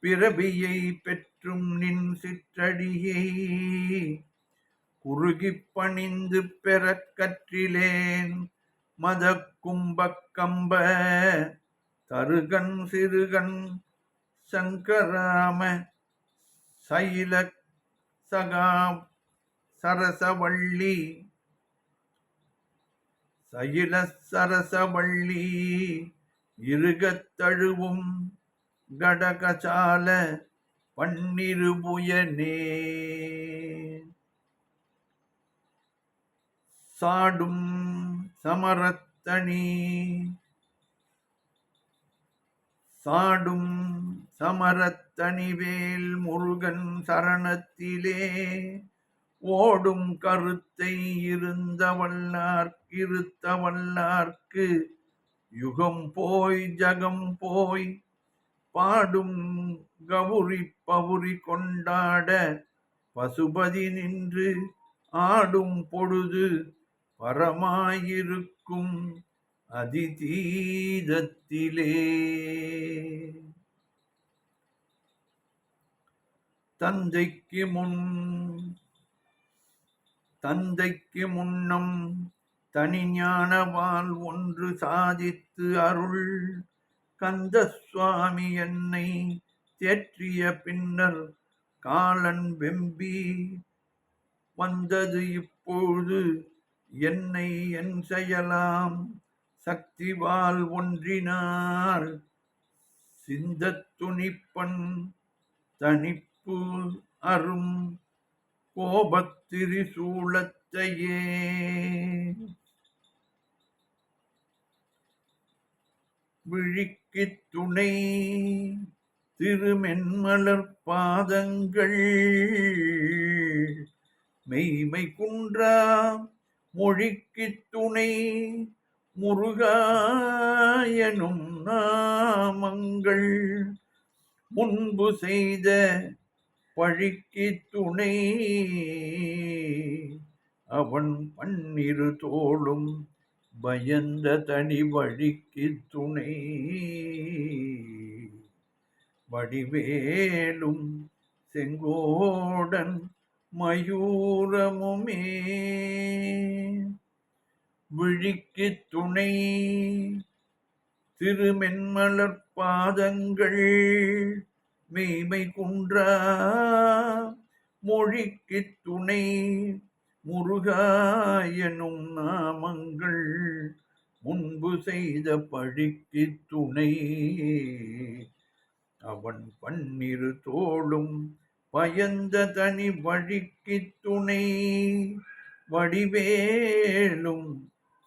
S1: பிறவியை பெற்றும் நின் சிற்றடியை குறுகிப் பணிந்து பெறக் கற்றிலேன் மத கும்பக்கம்ப தருகன் சிறுகன் சங்கராம சைல சகா சரசவள்ளி இருகத் தழுவும் கடகசால பன்னிருபுயனே. சாடும் சமரத்தனிவேல் முருகன் சரணத்திலே ஓடும் கருத்தை இருத்தவல்லார்க்கு யுகம் போய் ஜகம் போய் பாடும் கவுரி பவுரி கொண்டாட பசுபதி நின்று ஆடும் பொழுது பரமாயிருக்கும் அதிதீதத்திலே. தந்தைக்கு முன்னம் தனிஞானவால் ஒன்று சாதித்து அருள் கந்த சுவாமி என்னை தேற்றிய பின்னர் காலன் வெம்பி வந்தது இப்பொழுது என்னை என் செயலாம் சக்திவால் ஒன்றினார் சிந்தத் துணிப்பன் தனிப்பு அரும் கோபத்திரி சூழத்தையே. விழிக்கு துணை திருமென்மலர் பாதங்கள் மெய்மை குன்றா மொழிக்கு துணை முருகாயனும் நாமங்கள் முன்பு செய்த பழிக்கு துணை அவன் பன்னிரு தோளும் பயந்த தனி வழிக்கு துணை வடிவேலும் செங்கோடன் மயூரமுமே விழிக்குத் துணை திருமென்மலர் பாதங்கள் மெய்மை குன்றா மொழிக்குத் துணை முருகா எனும் நாமங்கள் முன்பு செய்த பழிக்குத் துணை அவன் பன்னிரு தோளும் பயந்த தனி வழிக்குத் துணை வடிவேலும்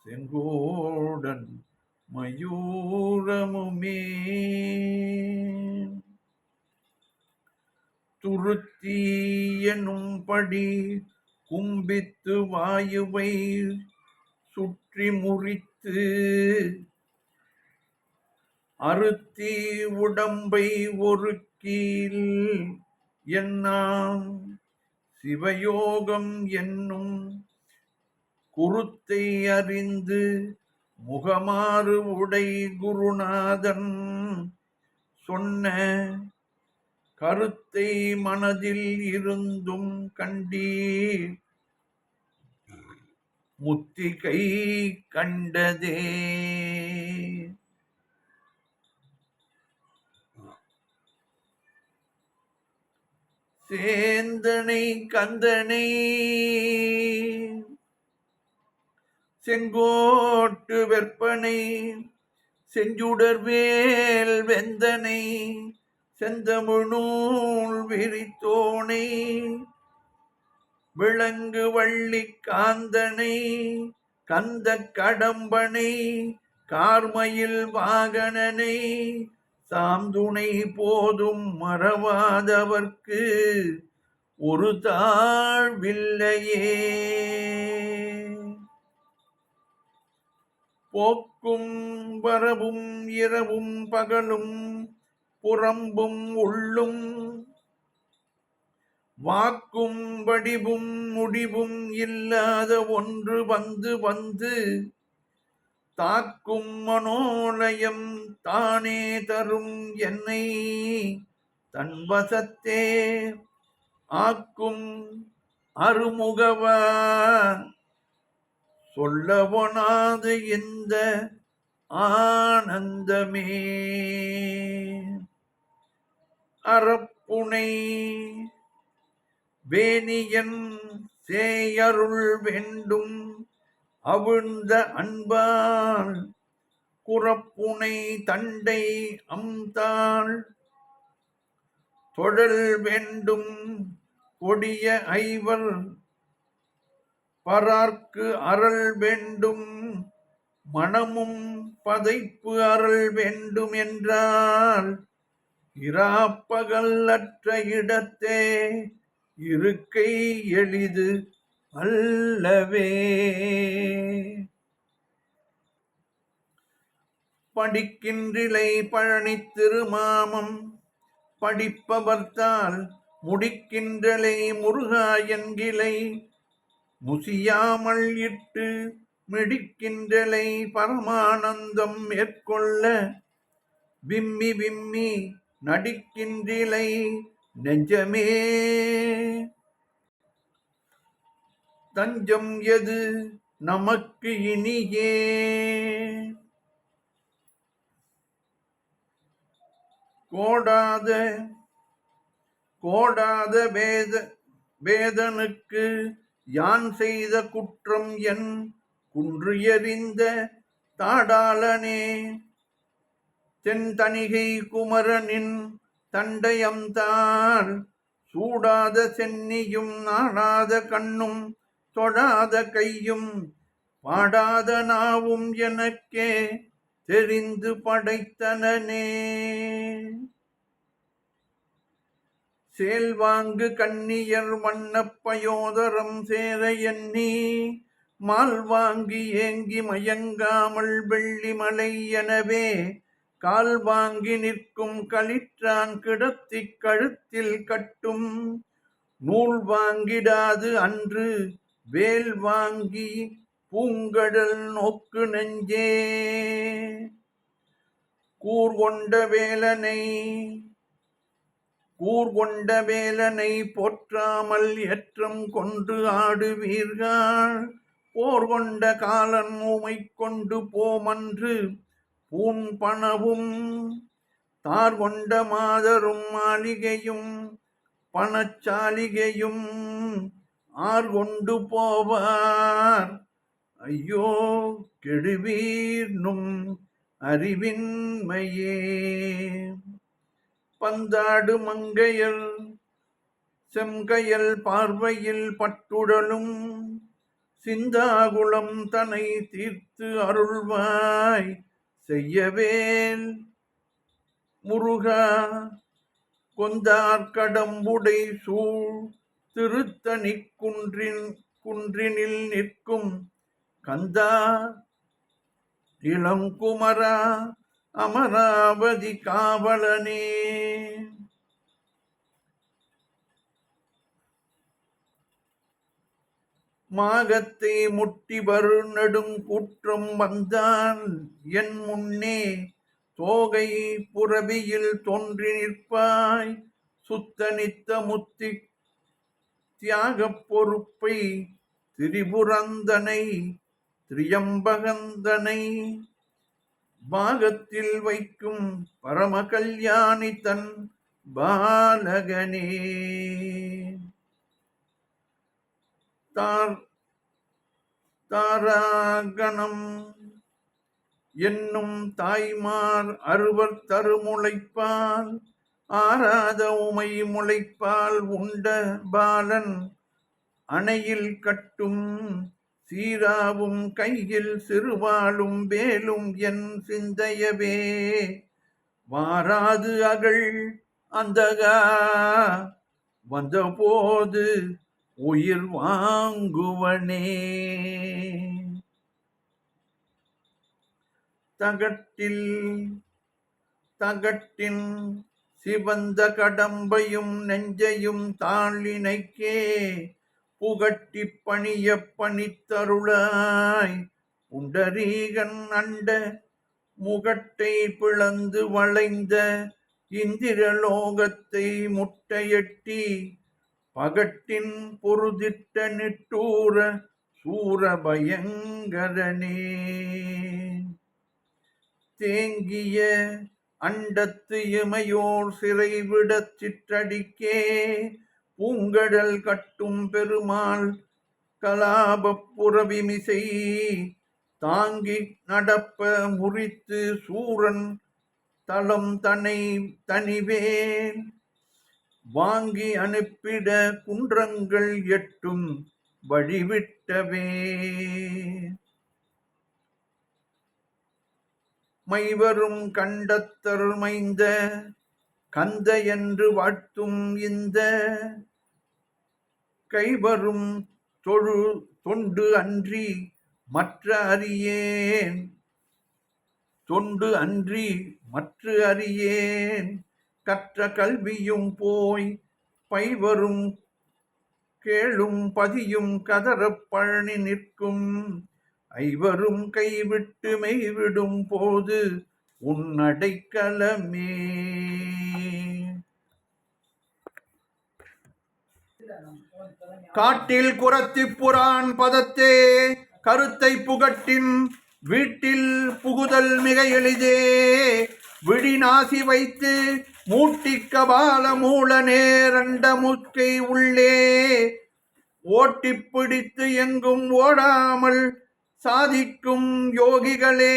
S1: செங்கோடன் மயூரமுமே துருத்தி எனும்படி கும்பித்து வாயுவை சுற்றி முறித்து அருத்தி உடம்பை ஒரு கீழ் என்னாம் சிவயோகம் என்னும் குருத்தை அறிந்து முகமாறு உடை குருநாதன் சொன்ன கருத்தை மனதில் இருந்தும் கண்டீர் முத்திகை கண்டதே. சேந்தனை கந்தனை செங்கோட்டு வெற்பனை செஞ்சுடர்வேல் வெந்தனை செந்தமிழ்நூல் விரித்தோனை விளங்கு வள்ளி காந்தனை கந்த கடம்பனை கார்மயில் வாகனனை சாந்துணை போதும் மறவாதவர்க்கு ஒரு தாழ்வில்லையே. போக்கும் வரவும் இரவும் பகலும் புறம்பும் உள்ளும் வாக்கும் வடிவும் முடிவும் இல்லாத ஒன்று வந்து வந்து தாக்கும் மனோலயம் தானே தரும் என்னை தன்வசத்தே ஆக்கும் அருமுகவா சொல்லவனாது இந்த ஆனந்தமே. அறப்புனை வேணியன் சேயருள் வேண்டும் அவிழ்ந்த அன்பால் குறப்புனை தண்டை அம்தாள் தொழல் வேண்டும் கொடிய ஐவர் பரார்க்கு அருள் வேண்டும் மனமும் பதைப்பு அருள் வேண்டும் என்றால் இராப்பகல் அற்ற இடத்தே இருக்கை எளிது அல்லவே. படிக்கின்றிலை பழனி திருமாமம் படிப்பவர்த்தால் முடிக்கின்றலை முருகா என்கிளை முசியாமல் இட்டு மிடிக்கின்றலை பரமானந்தம் மேற்கொள்ள விம்மி விம்மி நடிக்கின்றிலை நெஞ்சமே. தஞ்சம் எது நமக்கு இனியே கோடாத வேதனுக்கு யான் செய்த குற்றம் என் குன்று எறிந்த தாடாளனே தென்தணிகை குமரனின் தண்டையம்தாள் சூடாத சென்னியும் நாடாத கண்ணும் தொழாத கையும் பாடாத நாவும் எனக்கே தெரிந்து படைத்தனனே. சேல்வாங்கு கண்ணியர் வண்ணப்பயோதரம் சேர எண்ணி மால் வாங்கி ஏங்கி மயங்காமல் வெள்ளிமலை எனவே கால் வாங்கி நிற்கும் களிற்றான் கிடத்தி கழுத்தில் கட்டும் நூல் வாங்கிடாது அன்று வேல் வாங்கி பூங்கடல் நோக்கு நெஞ்சே. கூர்கொண்ட வேலனை கூர்கொண்ட வேலனை போற்றாமல் ஏற்றம் கொன்று ஆடுவீர்கள். போர் கொண்ட காலன் உமை கொண்டு போமன்று பூன் பணவும் தார் கொண்ட மாதரும் மாளிகையும் பணச்சாலிகையும் ஆர் கொண்டு போவார். ஐயோ கெடுவீர்னும் அறிவின்மையே. பந்தாடு மங்கையர் செம்கையல் பார்வையில் பட்டுடலும் சிந்தாகுளம் தனை தீர்த்து அருள்வாய் செய்யவேல் முருகா. கொந்தார் கடம்புடை சூழ் திருத்தணி குன்றினில் நிற்கும் கந்தா இளங்குமரா அமராவதி காவலனே. மாகத்தை முட்டி வரு நெடுங்கூற்றம் வந்தான் என் முன்னே தோகை புரவியில் தோன்றி நிற்பாய். சுத்தனித்த முத்தி தியாகப் பொறுப்பை திரிபுரந்தனை திரியம்பகந்தனை பாகத்தில் வைக்கும் பரம கல்யாணி தன் பாலகனே. தாராகணம் என்னும் தாய்மார் அறுவர் தருமுளைப்பால் ஆராத உமை முளைப்பால் உண்ட பாலன் அணையில் கட்டும் சீராவும் கையில் சிறுவாளும் வேலும் என் சிந்தையவே. வாராது அகழ் அந்தகா வந்தபோது உயிர் வாங்குவனே. தகட்டின் சிவந்த கடம்பையும் நெஞ்சையும் தாளினைக்கே புகட்டி பணிய பணித்தருளாய். புண்டரீகன் அண்ட முகட்டை பிளந்து வளைந்த இந்திரலோகத்தை முட்டையட்டி பகட்டின் பொருதிட்ட நிட்டூர சூரபயங்கரனே. தேங்கிய அண்டத்து இமையோர் சிறைவிடச் சிற்றடிக்கே பூங்கடல் கட்டும் பெருமாள் கலாபப் புறவிமிசை தாங்கி நடப்ப முறித்து சூரன் தலம் தனிவேல் வாங்கி அனுப்பிட குன்றங்கள் எட்டும் வழிவிட்டவே. மைவரும் கண்டத்தர் மைந்த கந்த என்று வாழ்த்தும் இந்த கைவரும் தொண்டு அன்றி மற்ற அறியேன். தொண்டு அன்றி மற்ற அறியேன். கற்ற கல்வியும் போய் பைவரும் கேளும் பதியும் கதறப் பழனி நிற்கும் ஐவரும் கைவிட்டு மெய்விடும் போது உன்னடைக்கலமே. காட்டில் குரத்தி புரான் பதத்தே கருத்தை புகட்டின் வீட்டில் புகுதல் மிக எளிதே. விழி நாசி வைத்து மூட்டிக் கபால மூல நேரண்ட முற்கை உள்ளே ஓட்டி பிடித்து எங்கும் ஓடாமல் சாதிக்கும் யோகிகளே.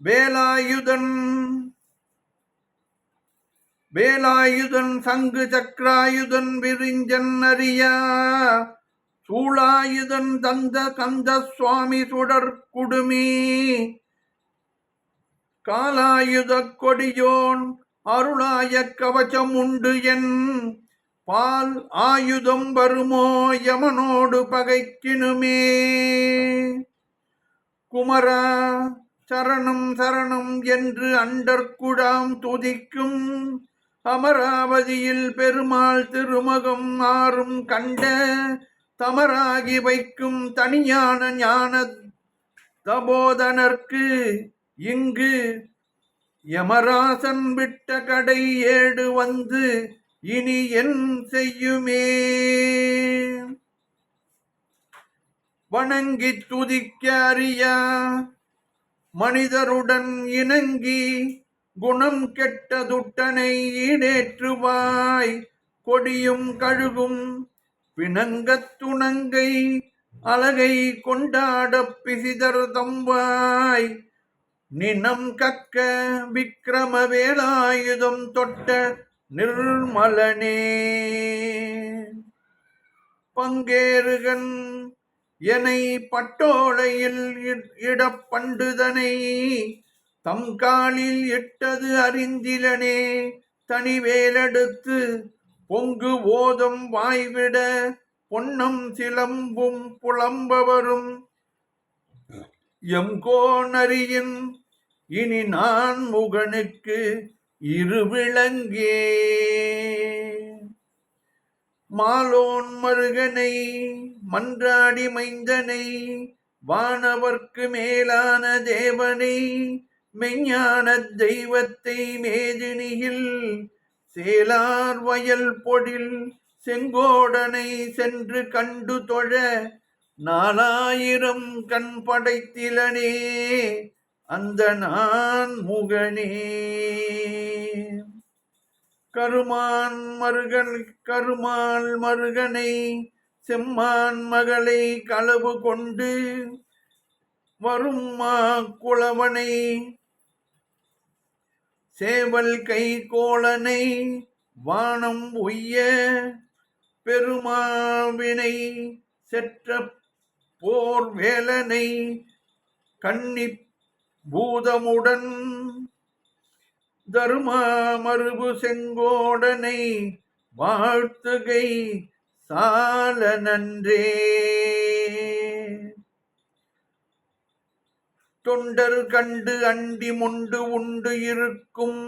S1: வேலாயுதன் சங்கு சக்கராயுதன் விரிஞ்சன் அறியா சூளாயுதன் தந்த கந்த சுவாமி சுடர் குடுமி காலாயுத கொடியோன் அருளாய கவச்சம் உண்டு என் பால் ஆயுதம் வருமோ யமனோடு பகைக்கினுமே. குமரா சரணம் சரணம் என்று அண்டர்குடாம் துதிக்கும் அமராவதியில் பெருமாள் திருமகம் ஆறும் கண்ட தமராகி வைக்கும் தனியான ஞான தபோதனர்க்கு இங்கு யமராசன் விட்ட கடை ஏடு வந்து இனி என் செய்யுமே. வணங்கி துதிக்க அறியா மனிதருடன் இணங்கி குணம் கெட்ட துட்டனை ஈடேற்றுவாய். கொடியும் கழுகும் பிணங்கத் துணங்கை அழகை கொண்டாட பிசிதர் தம்பாய். நினம் கக்க விக்கிரம வேலாயுதம் தொட்ட நிர்மலனே. பங்கேறுகன் எனை பட்டோலையில் இடப்பண்டுதனை தம் காலில் இட்டது அறிந்திலனே. தனிவேலெடுத்து பொங்கு ஓதம் வாய்விட பொன்னம் சிலம்பும் புலம்பவரும் எம்கோணரியின் இனி நான் முகனுக்கு இருவிளங்கே. மாலோன் மருகனை மன்றாடி மைந்தனை வானவர்க்கு மேலான தேவனை மெஞ்ஞான தெய்வத்தை மேதினியில் சேலார் வயல் பொழில் செங்கோடனை சென்று கண்டு தொழ 4000 கண் படைத்திலனே அந்த நான் முகனே. கருமால் மருகனை செம்மான் மகளை களவு கொண்டு வரும் குளவனை சேவல் கை கோளனை வானம் உய்ய பெருமாவினை செற்ற போர் வேலனை கன்னி பூதமுடன் தருமா மருபு செங்கோடனை வாழ்த்துகை சால நன்றே. தொண்டர் கண்டு அண்டி முண்டு உண்டு இருக்கும்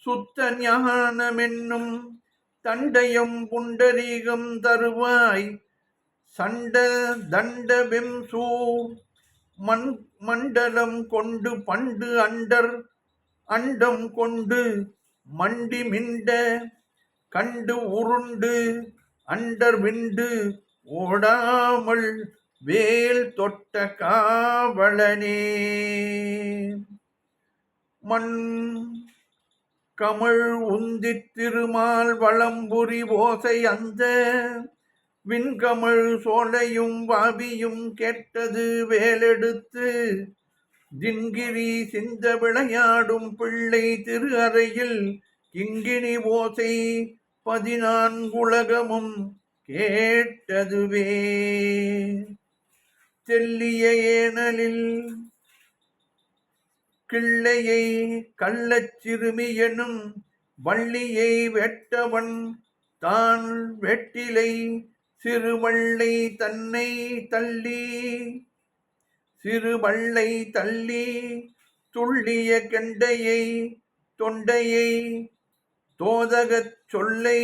S1: சுத்த ஞானமென்னும் தண்டயம் புண்டரீகம் தருவாய். சண்ட தண்ட வெம்சூர் மண்டலம் கொண்டு பண்டு அண்டம் கொண்டு மண்டி மிண்ட கண்டு உருண்டு அண்டர் விண்டு ஓடாமல் வேல் தொட்ட காவலனே. மண் கமழ் உந்தி திருமால் வளம்புரி ஓசை அந்த விண்கமழ் சோலையும் வாவியும் கேட்டது வேலெடுத்து தின்கிரி சிந்த விளையாடும் பிள்ளை திரு அறையில் கிங்கினி ஓசை 14 உலகமும் கேட்டதுவே. தெல்லிய ஏனலில் கிள்ளையை கள்ளச் சிறுமி எனும் வள்ளியை வெட்டவன் தான் வெட்டிலை சிறுவள்ளை தள்ளி துள்ளிய கெண்டையை தொண்டையை தோதகச் சொல்லை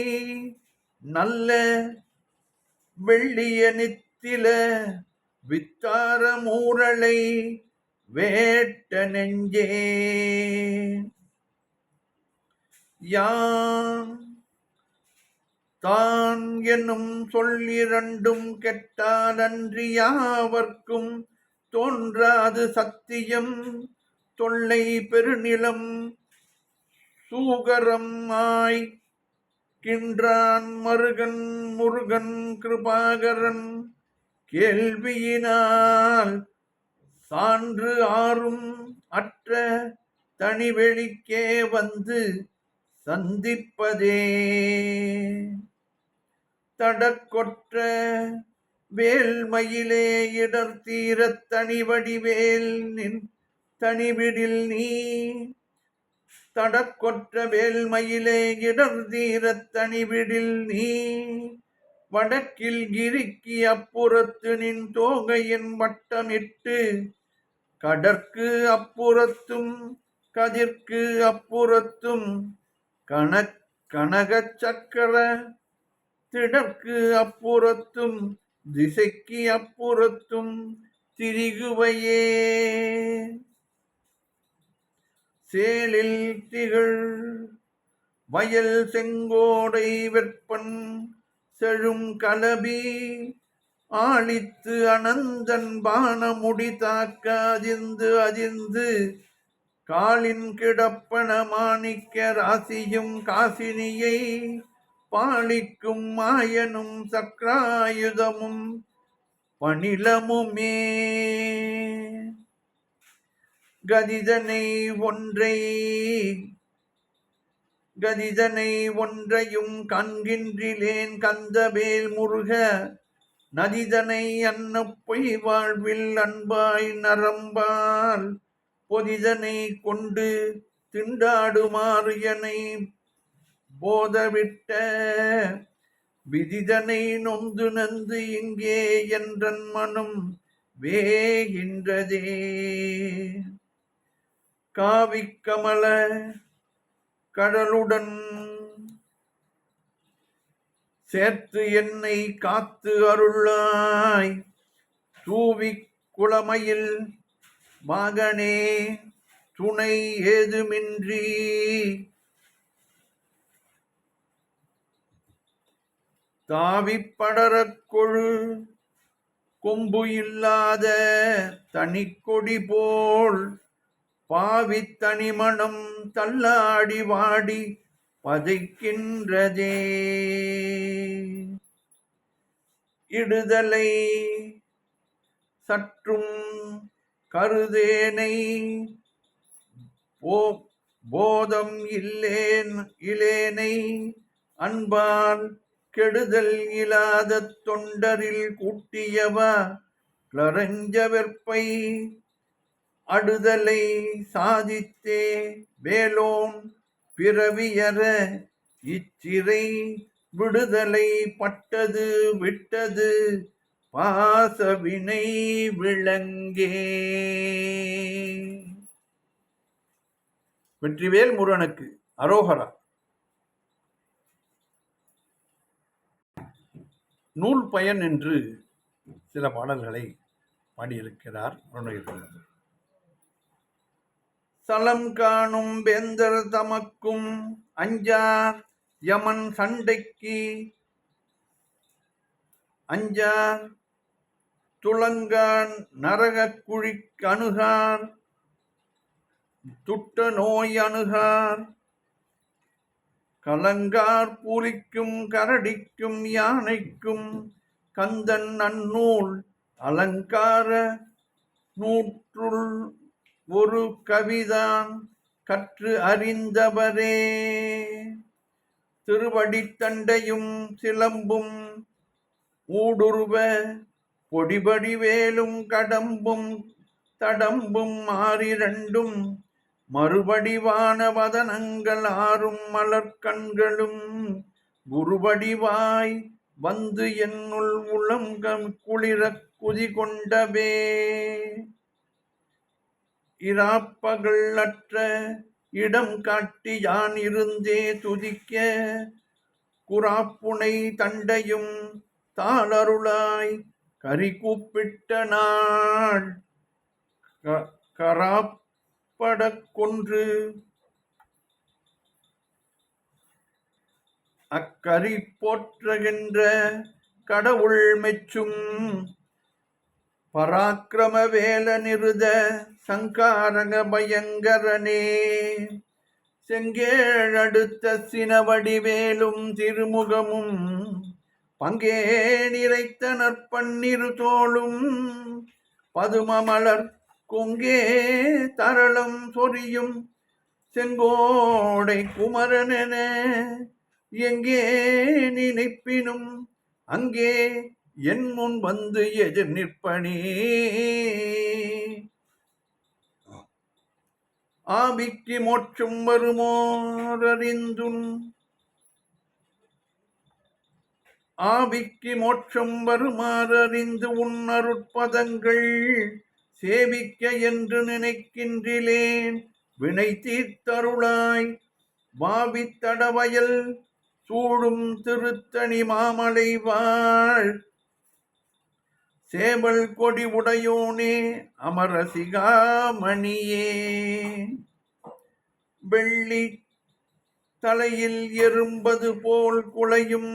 S1: நல்ல வெள்ளிய நித்தில வித்தார மூரலை வேட்ட நெஞ்சே. யான் தான் என்னும் சொல்லிரண்டும் கெட்டாலன்றி யாவர்க்கும் தோன்றாது சத்தியம். தொல்லை பெருநிலம் சூகரம் கின்றான் முருகன் கிருபாகரன் கேள்வியினால் சான்று ஆறும் அற்ற தனிவெளிக்கே வந்து சந்திப்பதே. தடக்கொற்ற வேல்மயிலே இடர் தீரத் தனிவடிவேல் நின் தனிவிடில் நீ. தடக்கொற்ற வேல்மயிலே இடர் தீரத் தனிவிடில் நீ. வடக்கில் கிரிக்கு அப்புறத்து நின் தோகையின் வட்டமிட்டு கடற்கு அப்புறத்தும் கதிர்க்கு அப்புறத்தும் கனக சக்கர திடற்கு அப்புறத்தும் திசைக்கு அப்புறத்தும் திரிகுவையே. சேலில் திகழ் வயல் செங்கோடை வெற்பன் செழும் கலபி ஆழித்து அனந்தன் பானமுடி தாக்க அதிர்ந்து அதிர்ந்து காலின் கிடப்பன மாணிக்க ராசியும் காசினியை பாலிக்கும் மாயனும் சக்ராயுதமும் பணிலமுமே கதிதனை ஒன்றையும் கண்கின்றிலேன் கந்தவேல் முருக நதிதனை அன்ன பொய் வாழ்வில் அன்பாய் நரம்பால் பொதிதனை கொண்டு திண்டாடுமாறு எனை போதவிட்ட விதிதனை நொந்து நந்து இங்கே என்றன் மனம் வேகின்றதே காவிக்கமல கடலுடன் சேர்த்து என்னை காத்து அருளாய் தூவி குளமையில் மகனே துணை ஏதுமின்றி தாவிப்படரக் கொழு கொம்பு இல்லாத தனிக்கொடி போல் பாவித்தனிமணம் தள்ளாடி வாடி பதைக்கின்றதே இடுதலை சற்றும் கருதேனை போதம் இலேனை அன்பால் கெடுதல் இல்லாத தொண்டரில் கூட்டியவா கிளரஞ்ச வெற்பை அடுதலை சாதித்தே வேலோன் பிறவியற இச்சிறை விடுதலை பட்டது விட்டது பாசவினை விளங்கே. வெற்றிவேல் முருகனுக்கு அரோகரா. நூல் பயன் என்று சில பாடல்களை பாடியிருக்கிறார் அருணகிரிநாதர். சலம் காணும் வேந்தர் தமக்கும் அஞ்சார் யமன் சண்டைக்கு அஞ்சார் துளங்கான் நரகக் குழிக்கு அணுகார் துட்ட நோய் அணுகார் கலங்கார் பூலிக்கும் கரடிக்கும் யானைக்கும் கந்தன் நன்னூல் அலங்கார நூற்றுள் ஒரு கவிதான் கற்று அறிந்தவரே. திருவடித்தண்டையும் சிலம்பும் ஊடுருவ பொடிபடி வேலும் கடம்பும் தடம்பும் மாறிரண்டும் மறுபடிவான வதனங்கள் ஆறும் மலர்கண்களும் குருவடிவாய் வந்து என்னுள் உளம் குளிர குதி கொண்டவே. இராப்பகல் அற்ற இடம் காட்டி யான் இருந்தே துதிக்க குராப்புனை தண்டையும் தாளருளாய் கரி கூப்பிட்ட நாள் கராப்படக் கொன்று அக்கரி போற்றுகின்ற கடவுள் மெச்சும் பராக்கிரம வேல நிருத சங்காரக பயங்கரனே. செங்கேழடுத்த சினவடி வேலும் திருமுகமும் பங்கே நிறைத்த நற்பன்னிரு தோளும் பதுமமலர் கொங்கே தரளம் சொரியும் செங்கோடை குமரனென எங்கே நினைப்பினும் அங்கே என் முன் வந்து எதிர் நிற்பனே. ஆவிக்கு மோட்சம் வருமோரறிந்துன் ஆவிக்கு மோட்சம் வருமாறறிந்து உன் அருட்பதங்கள் சேவிக்க என்று நினைக்கின்றிலேன் வினை தீர்த்தருளாய் வாவித்தடவயல் சூடும் திருத்தணி மாமலை வாழ் சேவல் கொடி உடையோனே அமரசிகாமணியே. வெள்ளி தலையில் எறும்பது போல் குலையும்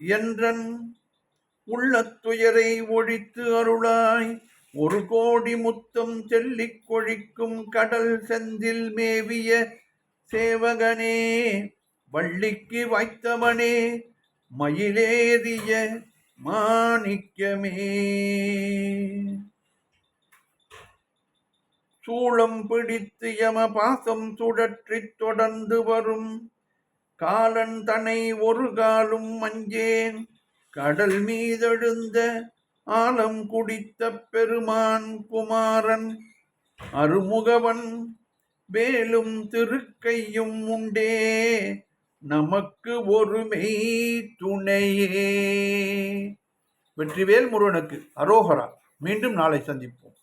S1: என்றன் உள்ளத்துயரை ஒழித்து அருளாய். ஒரு கோடி முத்தம் செல்லிக் கொழிக்கும் கடல் செந்தில் மேவிய சேவகனே, வள்ளிக்கு வாய்த்தவனே, மயிலேறிய மாணிக்கமே. சூளம் பிடித்து யம பாசம் சுழற்றித் தொடர்ந்து வரும் காலன் தனை ஒரு காலும் அஞ்சேன். கடல் மீதெழுந்த ஆலம் குடித்த பெருமான் குமாரன் அருமுகவன் வேலும் திருக்கையும் உண்டே, நமக்கு ஒரு மெய் துணையே. வெற்றிவேல் முருகனுக்கு அரோகரா. மீண்டும் நாளை சந்திப்போம்.